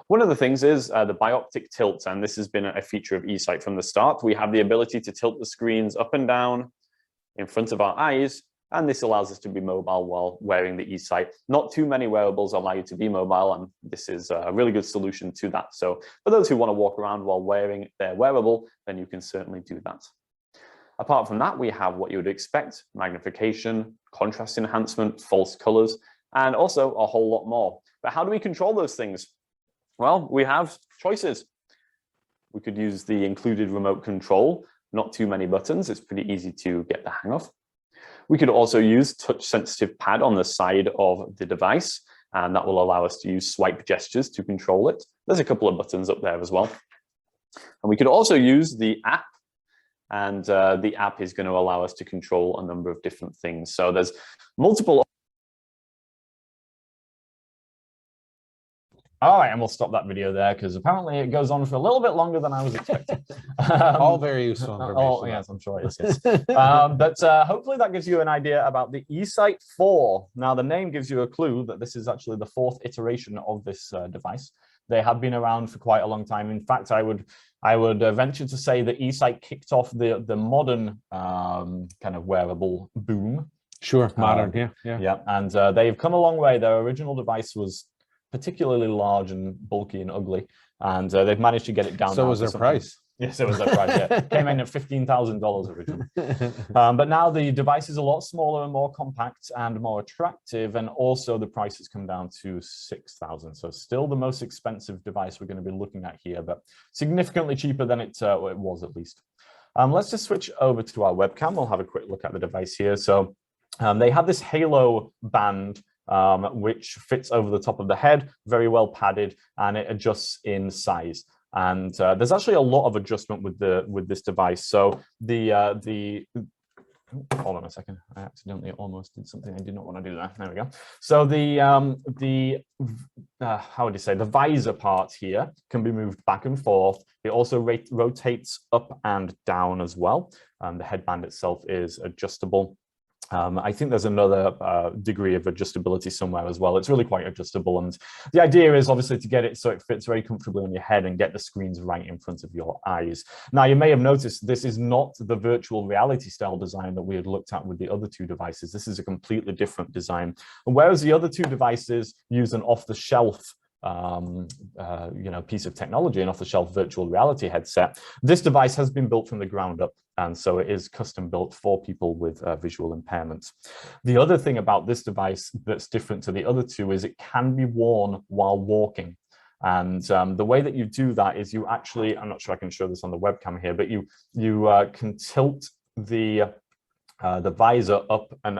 One of the things is the Bioptic Tilt, and this has been a feature of eSight from the start. We have the ability to tilt the screens up and down in front of our eyes, and this allows us to be mobile while wearing the eSight. Not too many wearables allow you to be mobile, and this is a really good solution to that. So for those who want to walk around while wearing their wearable, then you can certainly do that. Apart from that, we have what you would expect: magnification, contrast enhancement, false colors, and also a whole lot more. But how do we control those things? Well, we have choices. We could use the included remote control, not too many buttons. It's pretty easy to get the hang of. We could also use touch sensitive pad on the side of the device, and that will allow us to use swipe gestures to control it. There's a couple of buttons up there as well. And we could also use the app, and the app is going to allow us to control a number of different things. So there's multiple. All right, and we'll stop that video there because apparently it goes on for a little bit longer than I was expecting. All very useful information. Yes, I'm sure it is. Yes. But hopefully that gives you an idea about the eSight 4. Now, the name gives you a clue that this is actually the 4th iteration of this device. They have been around for quite a long time. In fact, I would venture to say that eSight kicked off the modern kind of wearable boom. Sure, modern, yeah. And they've come a long way. Their original device was particularly large and bulky and ugly, and they've managed to get it down. So was their price. Yes, it was their price. Yeah, came in at $15,000 originally. But now the device is a lot smaller and more compact and more attractive, and also the price has come down to $6,000. So still the most expensive device we're going to be looking at here, but significantly cheaper than it was at least. Let's just switch over to our webcam. We'll have a quick look at the device here. So they have this halo band which fits over the top of the head, very well padded, and it adjusts in size. And there's actually a lot of adjustment with this device. So hold on a second, I accidentally almost did something I did not want to do there. There we go. So how would you say, the visor part here can be moved back and forth. It also rotates up and down as well. The headband itself is adjustable. I think there's another degree of adjustability somewhere as well. It's really quite adjustable. And the idea is obviously to get it so it fits very comfortably on your head and get the screens right in front of your eyes. Now, you may have noticed this is not the virtual reality style design that we had looked at with the other two devices. This is a completely different design. And whereas the other two devices use an off-the-shelf piece of technology, an off-the-shelf virtual reality headset, this device has been built from the ground up, and so it is custom built for people with visual impairments. The other thing about this device that's different to the other two is it can be worn while walking. And the way that you do that is you actually, I'm not sure I can show this on the webcam here, but you can tilt the visor up and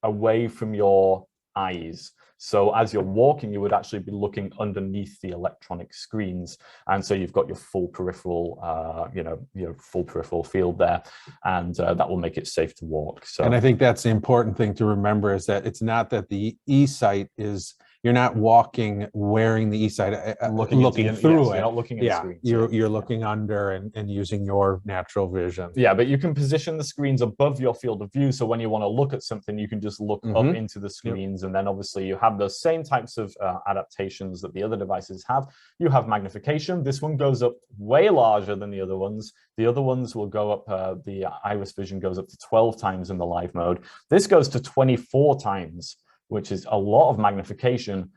away from your eyes. So as you're walking, you would actually be looking underneath the electronic screens. And so you've got your full peripheral, your full peripheral field there, and that will make it safe to walk. So, and I think that's the important thing to remember, is that it's not that the eSight is, you're not walking wearing the eSight, looking through it. You're not looking at the screens. You're looking under and using your natural vision. Yeah, but you can position the screens above your field of view. So when you want to look at something, you can just look up into the screens. And then obviously you have those same types of adaptations that the other devices have. You have magnification. This one goes up way larger than the other ones. The other ones will go up, the iris vision goes up to 12 times in the live mode. This goes to 24 times, which is a lot of magnification.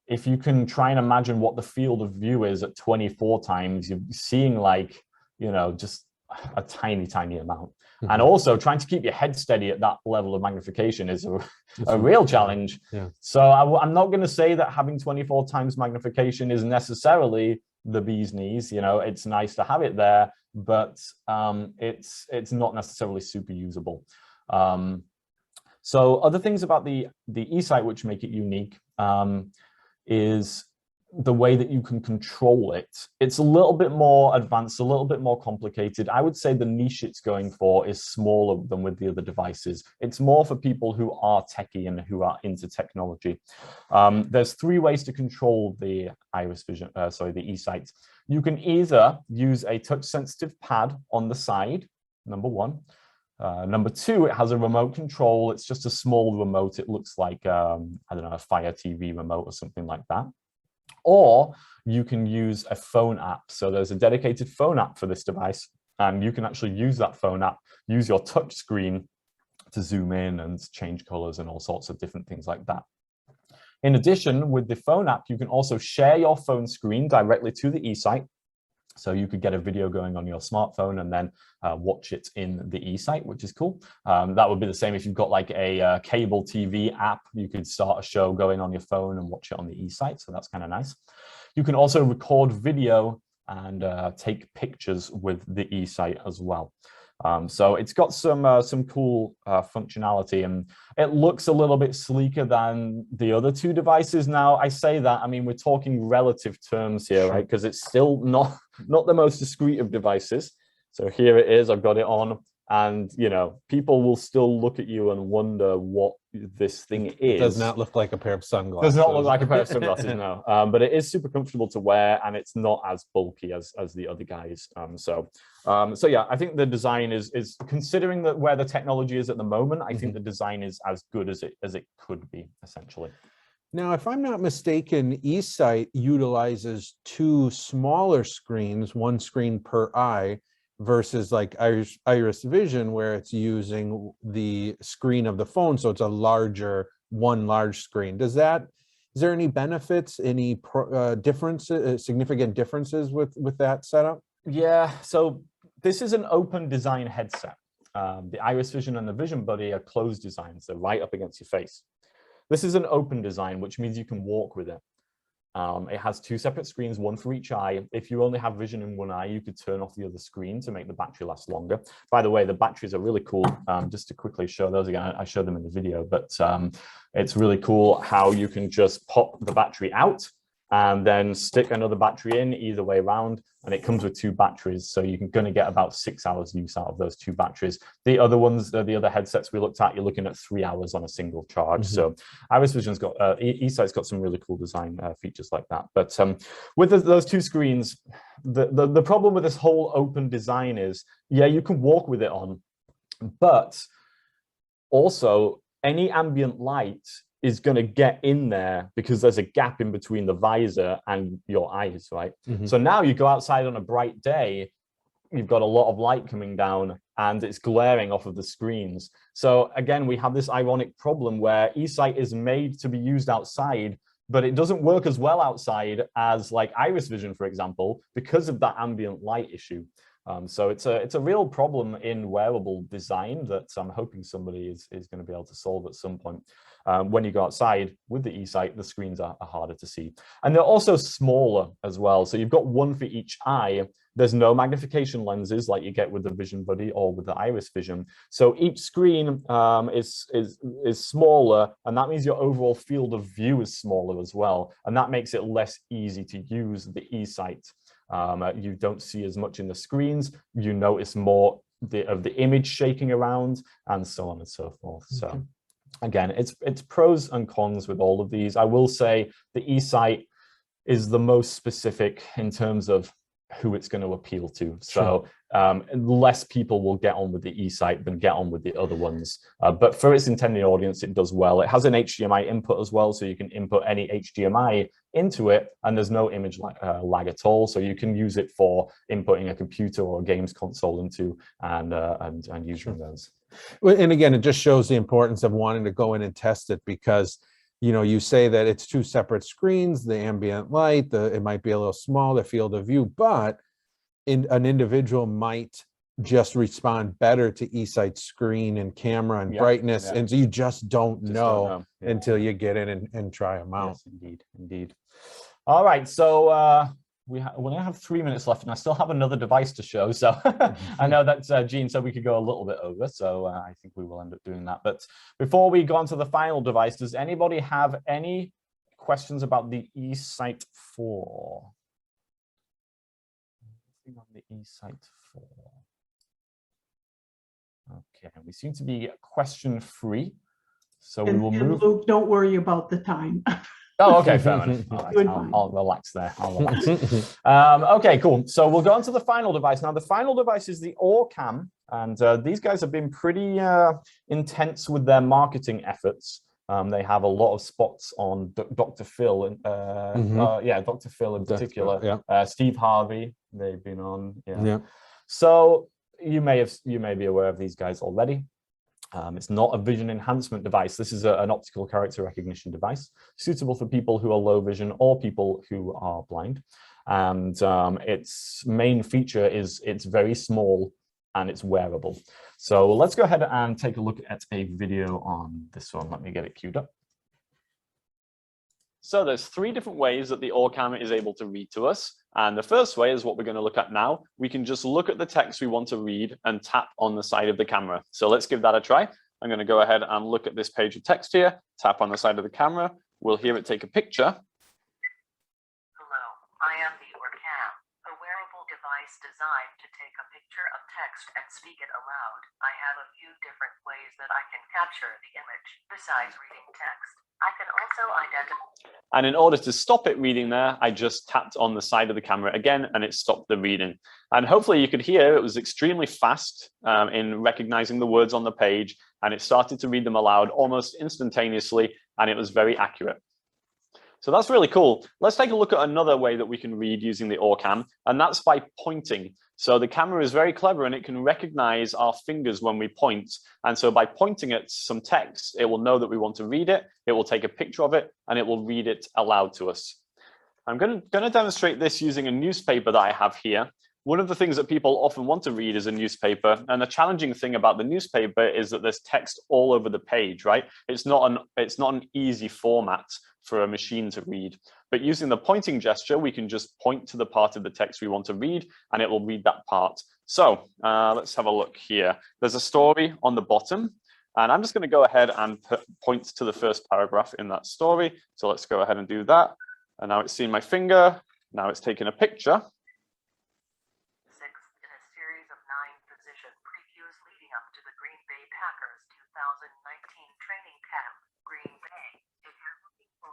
If you can try and imagine what the field of view is at 24 times, you're seeing like, just a tiny, tiny amount. And also trying to keep your head steady at that level of magnification is a real challenge. Yeah. So I'm not going to say that having 24 times magnification is necessarily the bee's knees. It's nice to have it there, but it's not necessarily super usable. So other things about the eSight which make it unique is the way that you can control it. It's a little bit more advanced, a little bit more complicated. I would say the niche it's going for is smaller than with the other devices. It's more for people who are techie and who are into technology. There's 3 ways to control the iris vision, the eSight. You can either use a touch-sensitive pad on the side, number 1. Number 2, it has a remote control. It's just a small remote. It looks like, I don't know, a Fire TV remote or something like that. Or you can use a phone app. So there's a dedicated phone app for this device, and you can actually use that phone app, use your touch screen to zoom in and change colors and all sorts of different things like that. In addition, with the phone app, you can also share your phone screen directly to the eSight. So you could get a video going on your smartphone and then watch it in the eSight, which is cool. That would be the same if you've got like a cable TV app. You could start a show going on your phone and watch it on the eSight. So that's kind of nice. You can also record video and take pictures with the eSight as well. So it's got some cool functionality, and it looks a little bit sleeker than the other 2 devices. Now, I say that, I mean, we're talking relative terms here, right? Because it's still not the most discreet of devices. So here it is, I've got it on, and people will still look at you and wonder what this thing is. It does not look like a pair of sunglasses. Does not look like a pair of sunglasses, no. But it is super comfortable to wear, and it's not as bulky as the other guys. So yeah, I think the design is considering that where the technology is at the moment, I think the design is as good as it could be, essentially. Now, if I'm not mistaken, eSight utilizes 2 smaller screens, 1 screen per eye, versus like iris vision, where it's using the screen of the phone, so it's a one large screen. Is there any benefits, any differences, significant differences with that setup? Yeah, so this is an open design headset. The iris vision and the vision buddy are closed designs. They're right up against your face. This is an open design, which means you can walk with it. It has two separate screens, one for each eye. If you only have vision in one eye, you could turn off the other screen to make the battery last longer. By the way, the batteries are really cool. Just to quickly show those again, I showed them in the video, but it's really cool how you can just pop the battery out and then stick another battery in either way around, and it comes with two batteries, so you're going to get about 6 hours use out of those two batteries. The other ones, the other headsets we looked at, you're looking at 3 hours on a single charge. So Iris Vision's got eSight's got some really cool design features like that. But with those two screens, the problem with this whole open design is, yeah, you can walk with it on, but also any ambient light is going to get in there because there's a gap in between the visor and your eyes, right? So now you go outside on a bright day, you've got a lot of light coming down and it's glaring off of the screens. So again, we have this ironic problem where eSight is made to be used outside, but it doesn't work as well outside as like Iris Vision, for example, because of that ambient light issue. So it's a real problem in wearable design that I'm hoping somebody is going to be able to solve at some point. When you go outside with the eSight, the screens are harder to see. And they're also smaller as well. So you've got one for each eye. There's no magnification lenses like you get with the Vision Buddy or with the Iris Vision. So each screen is smaller, and that means your overall field of view is smaller as well. And that makes it less easy to use the eSight. You don't see as much in the screens. You notice more of the image shaking around and so on and so forth. So again, it's pros and cons with all of these. I will say the eSight is the most specific in terms of who it's going to appeal to. So less people will get on with the eSight than get on with the other ones. But for its intended audience, it does well. It has an HDMI input as well, so you can input any HDMI into it, and there's no image lag at all. So you can use it for inputting a computer or a games console into and using those. Well, and again, it just shows the importance of wanting to go in and test it, because you know, you say that it's two separate screens, the ambient light, it might be a little small, the field of view, but an individual might just respond better to eSight's screen and camera and brightness. And so you just don't know until you get in and try them out. Yes, indeed. All right, so we only have 3 minutes left, and I still have another device to show. So I know that Gene said we could go a little bit over, so I think we will end up doing that. But before we go on to the final device, does anybody have any questions about the eSight 4? Anything on the eSight 4? Okay, we seem to be question-free, so we will move. Luke, don't worry about the time. Oh, okay, fair enough. All right, I'll relax there. Okay, cool. So we'll go on to the final device. Now, the final device is the OrCam, and these guys have been pretty intense with their marketing efforts. They have a lot of spots on Dr. Phil, Dr. Phil in particular. Steve Harvey, they've been on. So you may be aware of these guys already. It's not a vision enhancement device. This is an optical character recognition device suitable for people who are low vision or people who are blind. And its main feature is it's very small and it's wearable. So let's go ahead and take a look at a video on this one. Let me get it queued up. So there's 3 different ways that the OrCam is able to read to us. And the first way is what we're going to look at now. We can just look at the text we want to read and tap on the side of the camera. So let's give that a try. I'm going to go ahead and look at this page of text here, tap on the side of the camera. We'll hear it take a picture. Hello, I am the OrCam, a wearable device designed to take a picture of text and speak it aloud. I have a few different ways that I can capture the image besides reading text. I can also identify. And in order to stop it reading there, I just tapped on the side of the camera again, and it stopped the reading. And hopefully you could hear it was extremely fast in recognizing the words on the page, and it started to read them aloud almost instantaneously, and it was very accurate. So that's really cool. Let's take a look at another way that we can read using the OrCam, and that's by pointing. So the camera is very clever, and it can recognize our fingers when we point. And so by pointing at some text, it will know that we want to read it, it will take a picture of it, and it will read it aloud to us. I'm going to demonstrate this using a newspaper that I have here. One of the things that people often want to read is a newspaper, and the challenging thing about the newspaper is that there's text all over the page, right? It's not an easy format for a machine to read. But using the pointing gesture, we can just point to the part of the text we want to read, and it will read that part. So let's have a look here. There's a story on the bottom, and I'm just going to go ahead and point to the first paragraph in that story. So let's go ahead and do that. And now it's seen my finger. Now it's taken a picture. Sixth in a series of 9 position previews leading up to the Green Bay Packers 2019 training camp. Green Bay, if you're looking for...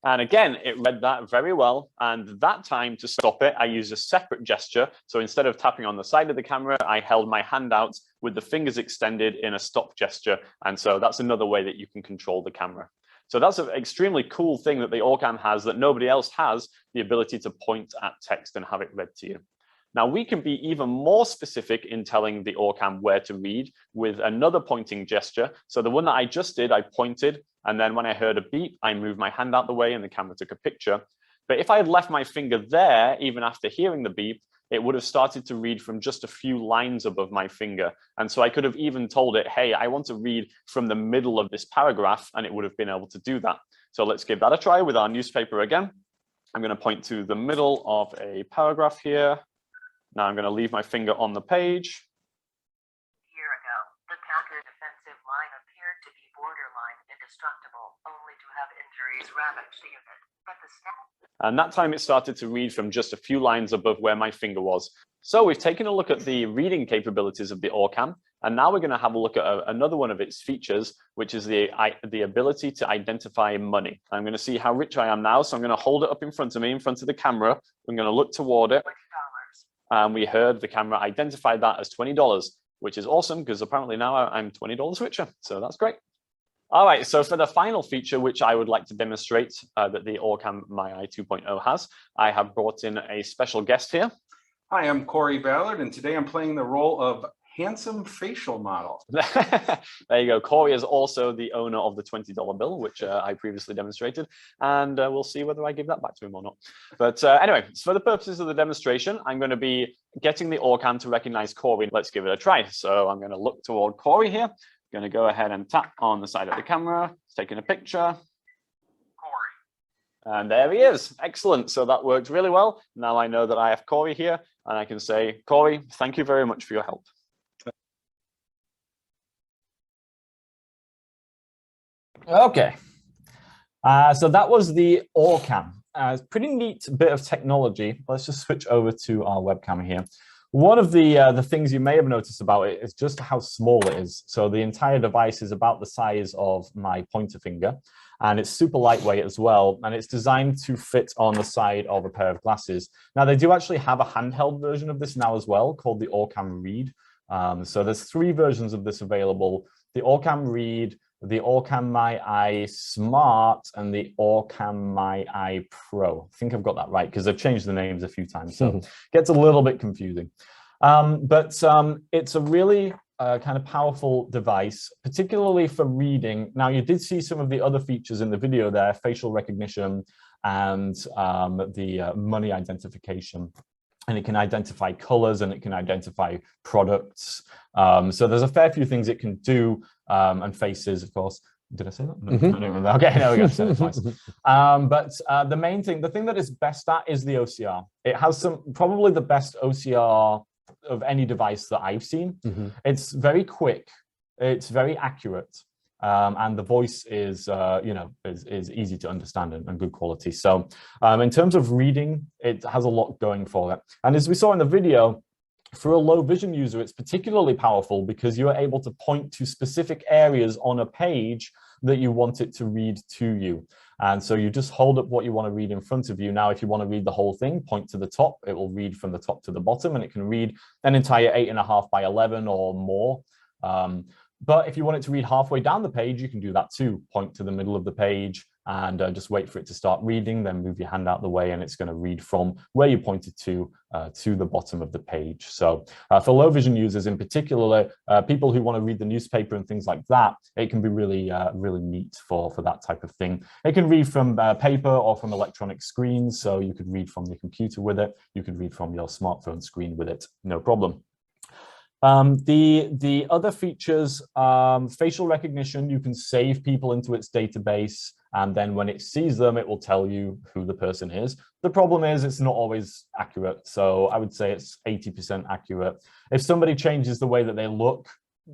And again, it read that very well. And that time to stop it, I used a separate gesture. So instead of tapping on the side of the camera, I held my hand out with the fingers extended in a stop gesture. And so that's another way that you can control the camera. So that's an extremely cool thing that the OrCam has that nobody else has, the ability to point at text and have it read to you. Now we can be even more specific in telling the OrCam where to read with another pointing gesture. So the one that I just did, I pointed, and then when I heard a beep, I moved my hand out the way and the camera took a picture. But if I had left my finger there, even after hearing the beep, it would have started to read from just a few lines above my finger. And so I could have even told it, hey, I want to read from the middle of this paragraph, and it would have been able to do that. So let's give that a try with our newspaper again. I'm going to point to the middle of a paragraph here. Now I'm going to leave my finger on the page. A year ago, the Packer defensive line appeared to be borderline indestructible, only to have injuries ravage the unit. But the staff... And that time it started to read from just a few lines above where my finger was. So we've taken a look at the reading capabilities of the OrCam, and now we're going to have a look at another one of its features, which is the ability to identify money. I'm going to see how rich I am now, so I'm going to hold it up in front of me, in front of the camera. I'm going to look toward it. $20. And we heard the camera identify that as $20, which is awesome because apparently now I'm $20 richer. So that's great. All right, so for the final feature, which I would like to demonstrate that the OrCam MyEye 2.0 has, I have brought in a special guest here. Hi, I'm Corey Ballard, and today I'm playing the role of handsome facial model. There you go. Corey is also the owner of the $20 bill, which I previously demonstrated, and we'll see whether I give that back to him or not. But anyway, so for the purposes of the demonstration, I'm going to be getting the OrCam to recognize Corey. Let's give it a try. So I'm going to look toward Corey here. Going to go ahead and tap on the side of the camera. It's taking a picture. Corey. And there he is. Excellent. So that worked really well. Now I know that I have Corey here, and I can say, Corey, thank you very much for your help. Okay. So that was the OrCam. Pretty neat bit of technology. Let's just switch over to our webcam here. One of the things you may have noticed about it is just how small it is. So the entire device is about the size of my pointer finger, and it's super lightweight as well. And it's designed to fit on the side of a pair of glasses. Now they do actually have a handheld version of this now as well, called the OrCam Read. So there's 3 versions of this available: the OrCam Read, the OrCam MyEye Smart, and the OrCam MyEye Pro. I think I've got that right because they've changed the names a few times, so it gets a little bit confusing. But it's a really kind of powerful device, particularly for reading. Now, you did see some of the other features in the video there: facial recognition and the money identification. And it can identify colors, and it can identify products. So there's a fair few things it can do, and faces, of course. Did I say that? No, I don't remember. Okay, there we go. Said it twice. But the main thing, the thing that it's best at is the OCR. It has probably the best OCR of any device that I've seen. It's very quick. It's very accurate. And the voice is, is easy to understand and good quality. So in terms of reading, it has a lot going for it. And as we saw in the video, for a low vision user, it's particularly powerful because you're able to point to specific areas on a page that you want it to read to you. And so you just hold up what you want to read in front of you. Now, if you want to read the whole thing, point to the top. It will read from the top to the bottom, and it can read an entire 8.5 by 11 or more. But if you want it to read halfway down the page, you can do that too. Point to the middle of the page and just wait for it to start reading, then move your hand out the way, and it's going to read from where you pointed to the bottom of the page. So for low vision users in particular, people who want to read the newspaper and things like that, it can be really, really neat for that type of thing. It can read from paper or from electronic screens. So you could read from your computer with it. You could read from your smartphone screen with it, no problem. The other features, facial recognition, you can save people into its database And then when it sees them, it will tell you who the person is. The problem is it's not always accurate. So I would say it's 80% accurate. If somebody changes the way that they look,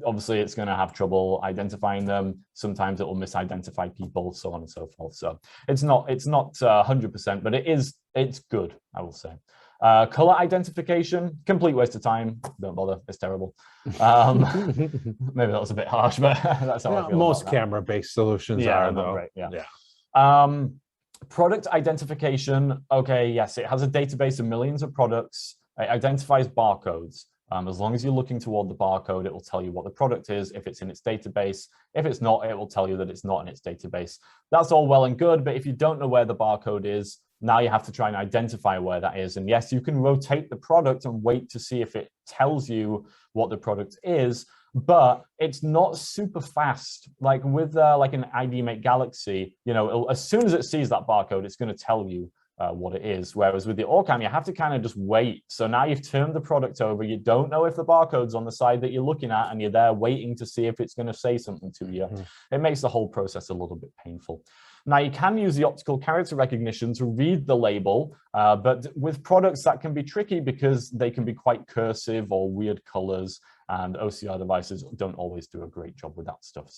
obviously it's going to have trouble identifying them. Sometimes it will misidentify people, so on and so forth. So it's not 100%, but it's good, I will say. Color identification, complete waste of time. Don't bother, it's terrible. Maybe that was a bit harsh, but that's how I feel. Most camera-based solutions are, though. Right, yeah. Product identification. Okay, yes, it has a database of millions of products. It identifies barcodes. As long as you're looking toward the barcode, it will tell you what the product is, if it's in its database. If it's not, it will tell you that it's not in its database. That's all well and good, but if you don't know where the barcode is, now you have to try and identify where that is. And yes, you can rotate the product and wait to see if it tells you what the product is, but it's not super fast. Like with like an ID Mate Galaxy, you know, as soon as it sees that barcode, it's going to tell you what it is. Whereas with the Orcam, you have to kind of just wait. So now you've turned the product over. You don't know if the barcode's on the side that you're looking at, and you're there waiting to see if it's going to say something to you. It makes the whole process a little bit painful. Now, you can use the optical character recognition to read the label, but with products that can be tricky because they can be quite cursive or weird colors, and OCR devices don't always do a great job with that stuff.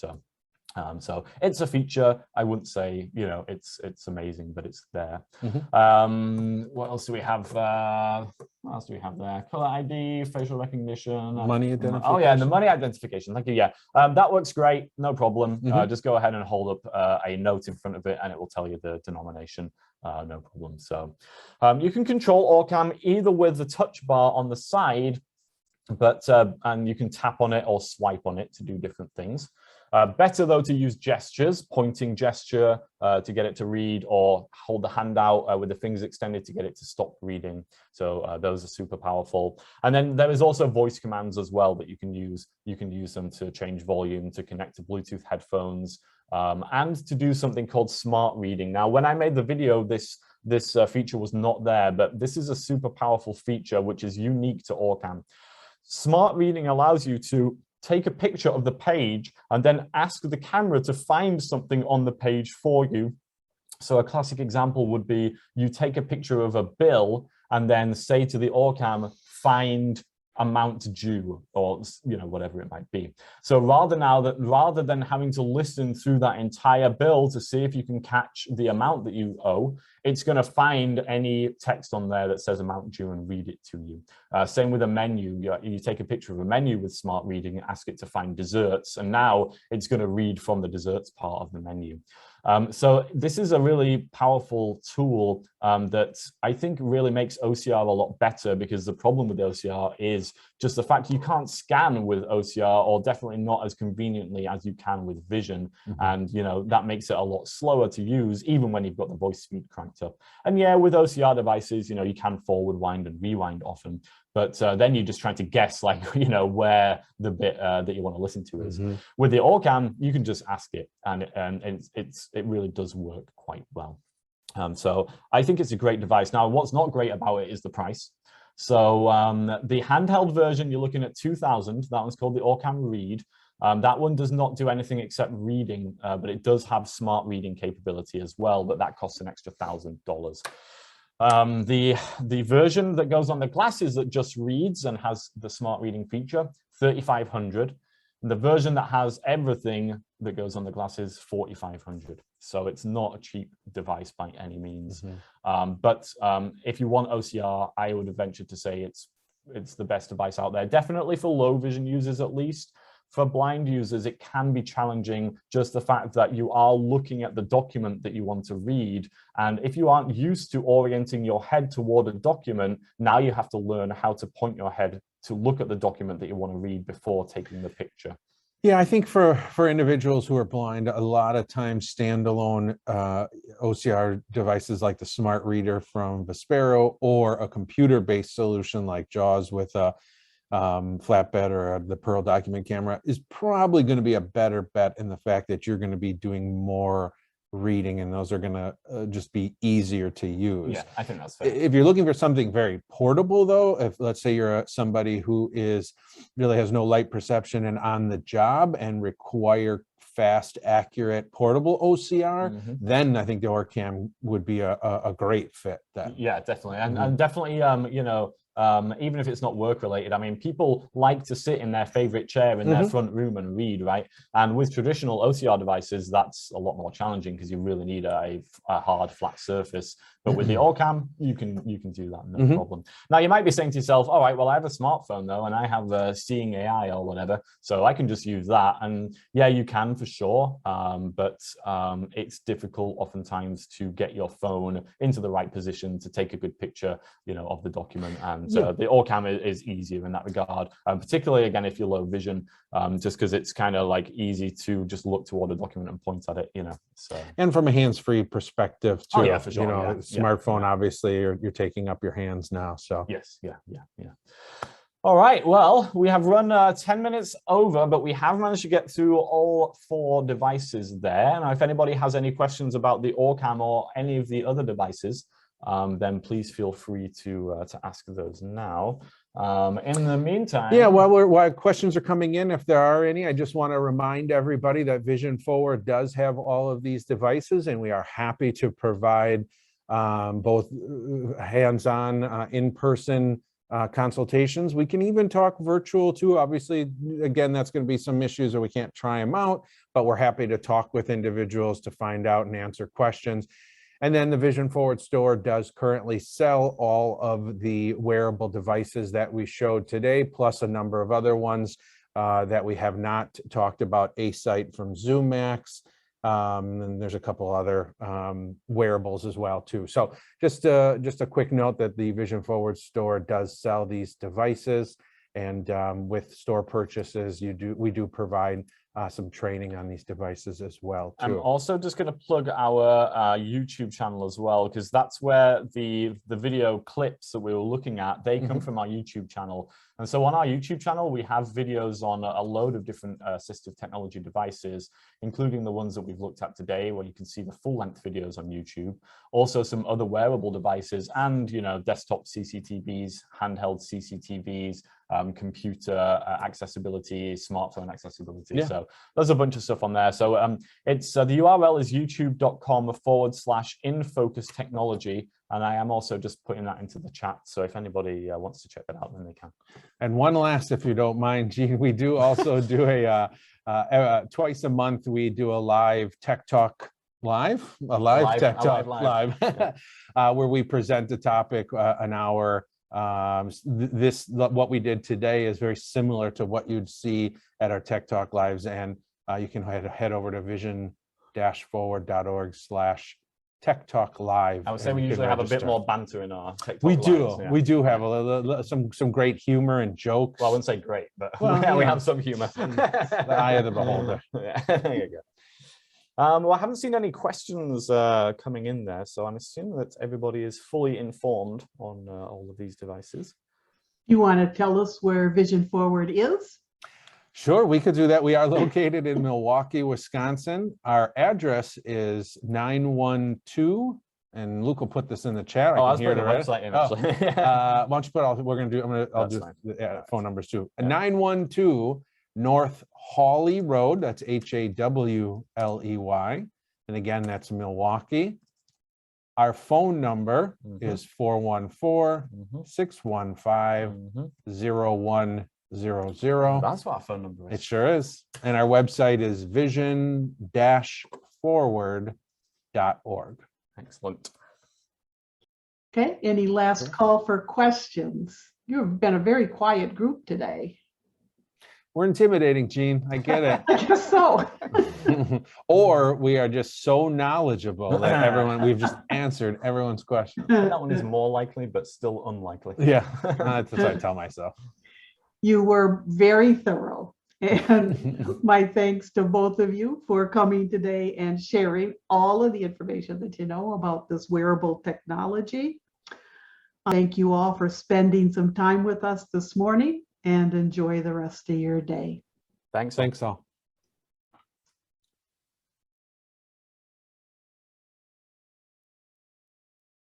So it's a feature. I wouldn't say, you know, it's amazing, but it's there. What else do we have? What else do we have there? Color ID, facial recognition. Money identification. Oh yeah, and the money identification. Thank you. Yeah, that works great. No problem. Just go ahead and hold up a note in front of it, and it will tell you the denomination. No problem. So you can control Orcam either with the touch bar on the side, but and you can tap on it or swipe on it to do different things. Better though to use gestures, pointing gesture to get it to read, or hold the hand out with the fingers extended to get it to stop reading. So those are super powerful. And then there is also voice commands as well that you can use. You can use them to change volume, to connect to Bluetooth headphones, and to do something called smart reading. Now, when I made the video, this feature was not there, but this is a super powerful feature which is unique to Orcam. Smart reading allows you to take a picture of the page and then ask the camera to find something on the page for you. So a classic example would be you take a picture of a bill and then say to the Orcam, find amount due, or you know, whatever it might be. So rather than having to listen through that entire bill to see if you can catch the amount that you owe, it's going to find any text on there that says amount due and read it to you. Same with a menu. You take a picture of a menu with smart reading and ask it to find desserts, and now it's going to read from the desserts part of the menu. So this is a really powerful tool that I think really makes OCR a lot better, because the problem with OCR is just the fact you can't scan with OCR, or definitely not as conveniently as you can with vision. And, you know, that makes it a lot slower to use, even when you've got the voice speed cranked up. And yeah, with OCR devices, you know, you can forward wind and rewind often, but then you're just trying to guess, like, you know, where the bit that you want to listen to is. With the Orcam, you can just ask it, and it really does work quite well. So I think it's a great device. Now, what's not great about it is the price. So the handheld version, you're looking at $2,000. That one's called the Orcam Read. That one does not do anything except reading, but it does have smart reading capability as well, but that costs an extra $1,000. The version that goes on the glasses that just reads and has the smart reading feature, $3,500. The version that has everything that goes on the glasses, $4,500. So it's not a cheap device by any means. But if you want OCR, I would venture to say it's the best device out there. Definitely for low vision users, at least. For blind users, it can be challenging, just the fact that you are looking at the document that you want to read. And if you aren't used to orienting your head toward a document, now you have to learn how to point your head to look at the document that you want to read before taking the picture. Yeah, I think for individuals who are blind, a lot of times standalone OCR devices like the Smart Reader from Vespero, or a computer-based solution like JAWS with a flatbed or the Pearl document camera is probably going to be a better bet, in the fact that you're going to be doing more reading, and those are going to just be easier to use. Yeah, I think that's fair. If you're looking for something very portable, though, if let's say you're somebody who really has no light perception and on the job and require fast, accurate, portable OCR, Mhm. then I think the OrCam would be a great fit. Then. Yeah, definitely. And, Mhm. and definitely, you know, even if it's not work related, I mean, people like to sit in their favorite chair in their front room and read, right? And with traditional OCR devices, that's a lot more challenging because you really need a hard, flat surface. But with the OrCam, you can do that, no problem. Now, you might be saying to yourself, all right, well, I have a smartphone though, and I have Seeing AI or whatever, so I can just use that. And yeah, you can for sure, but it's difficult oftentimes to get your phone into the right position to take a good picture, you know, of the document. And the OrCam is easier in that regard, particularly again if you're low vision, just because it's kind of like easy to just look toward a document and point at it, you know. So and from a hands-free perspective too. Oh, yeah, for sure. You know, Yeah, smartphone yeah. obviously you're taking up your hands now. So yes, yeah. All right, well, we have run 10 minutes over, but we have managed to get through all 4 devices there. Now, if anybody has any questions about the OrCam or any of the other devices, then please feel free to ask those now. In the meantime, yeah, while questions are coming in, if there are any, I just want to remind everybody that Vision Forward does have all of these devices, and we are happy to provide both hands-on, in-person consultations. We can even talk virtual too. Obviously, again, that's going to be some issues or we can't try them out, but we're happy to talk with individuals to find out and answer questions. And then the Vision Forward store does currently sell all of the wearable devices that we showed today, plus a number of other ones that we have not talked about. A-Sight from ZoomX, and there's a couple other wearables as well too. So just a quick note that the Vision Forward store does sell these devices, and with store purchases, we do provide some training on these devices as well too. I'm also just going to plug our YouTube channel as well, because that's where the video clips that we were looking at, they come from our YouTube channel. And so on our YouTube channel, we have videos on a load of different assistive technology devices, including the ones that we've looked at today, where you can see the full-length videos on YouTube. Also some other wearable devices and, you know, desktop CCTVs, handheld CCTVs, computer accessibility, smartphone accessibility. Yeah. So there's a bunch of stuff on there. So it's the URL is youtube.com/infocustechnology. And I am also just putting that into the chat. So if anybody wants to check that out, then they can. And one last, if you don't mind, Gene, we do also do twice a month, we do a live Tech Talk live, Tech Talk live, yeah. Where we present a topic an hour. What we did today is very similar to what you'd see at our Tech Talk lives, and you can head over to vision-forward.org/Tech Talk Live. I would say we usually have a bit more banter in our Tech Talk lives. Yeah. We do have some great humor and jokes. Well, I wouldn't say great, but well, we have some humor. The eye of the beholder. Yeah, there you go. Well, I haven't seen any questions coming in there, so I'm assuming that everybody is fully informed on all of these devices. You want to tell us where Vision Forward is? Sure, we could do that. We are located in Milwaukee, Wisconsin. Our address is 912, and Luke will put this in the chat. I was putting the website in, actually. Why don't you put all, we're going to do, I'll do the phone numbers too. Yeah. 912 North Hawley Road, that's Hawley. And again, that's Milwaukee. Our phone number is 414-615-0100. That's what our phone number is. It sure is. And our website is vision-forward.org. Excellent. Okay, any last call for questions? You've been a very quiet group today. We're intimidating, Gene. I get it. I guess so. Or we are just so knowledgeable that we've just answered everyone's question. That one is more likely, but still unlikely. Yeah, that's what I tell myself. You were very thorough. And my thanks to both of you for coming today and sharing all of the information that you know about this wearable technology. Thank you all for spending some time with us this morning, and enjoy the rest of your day. Thanks. Thanks all.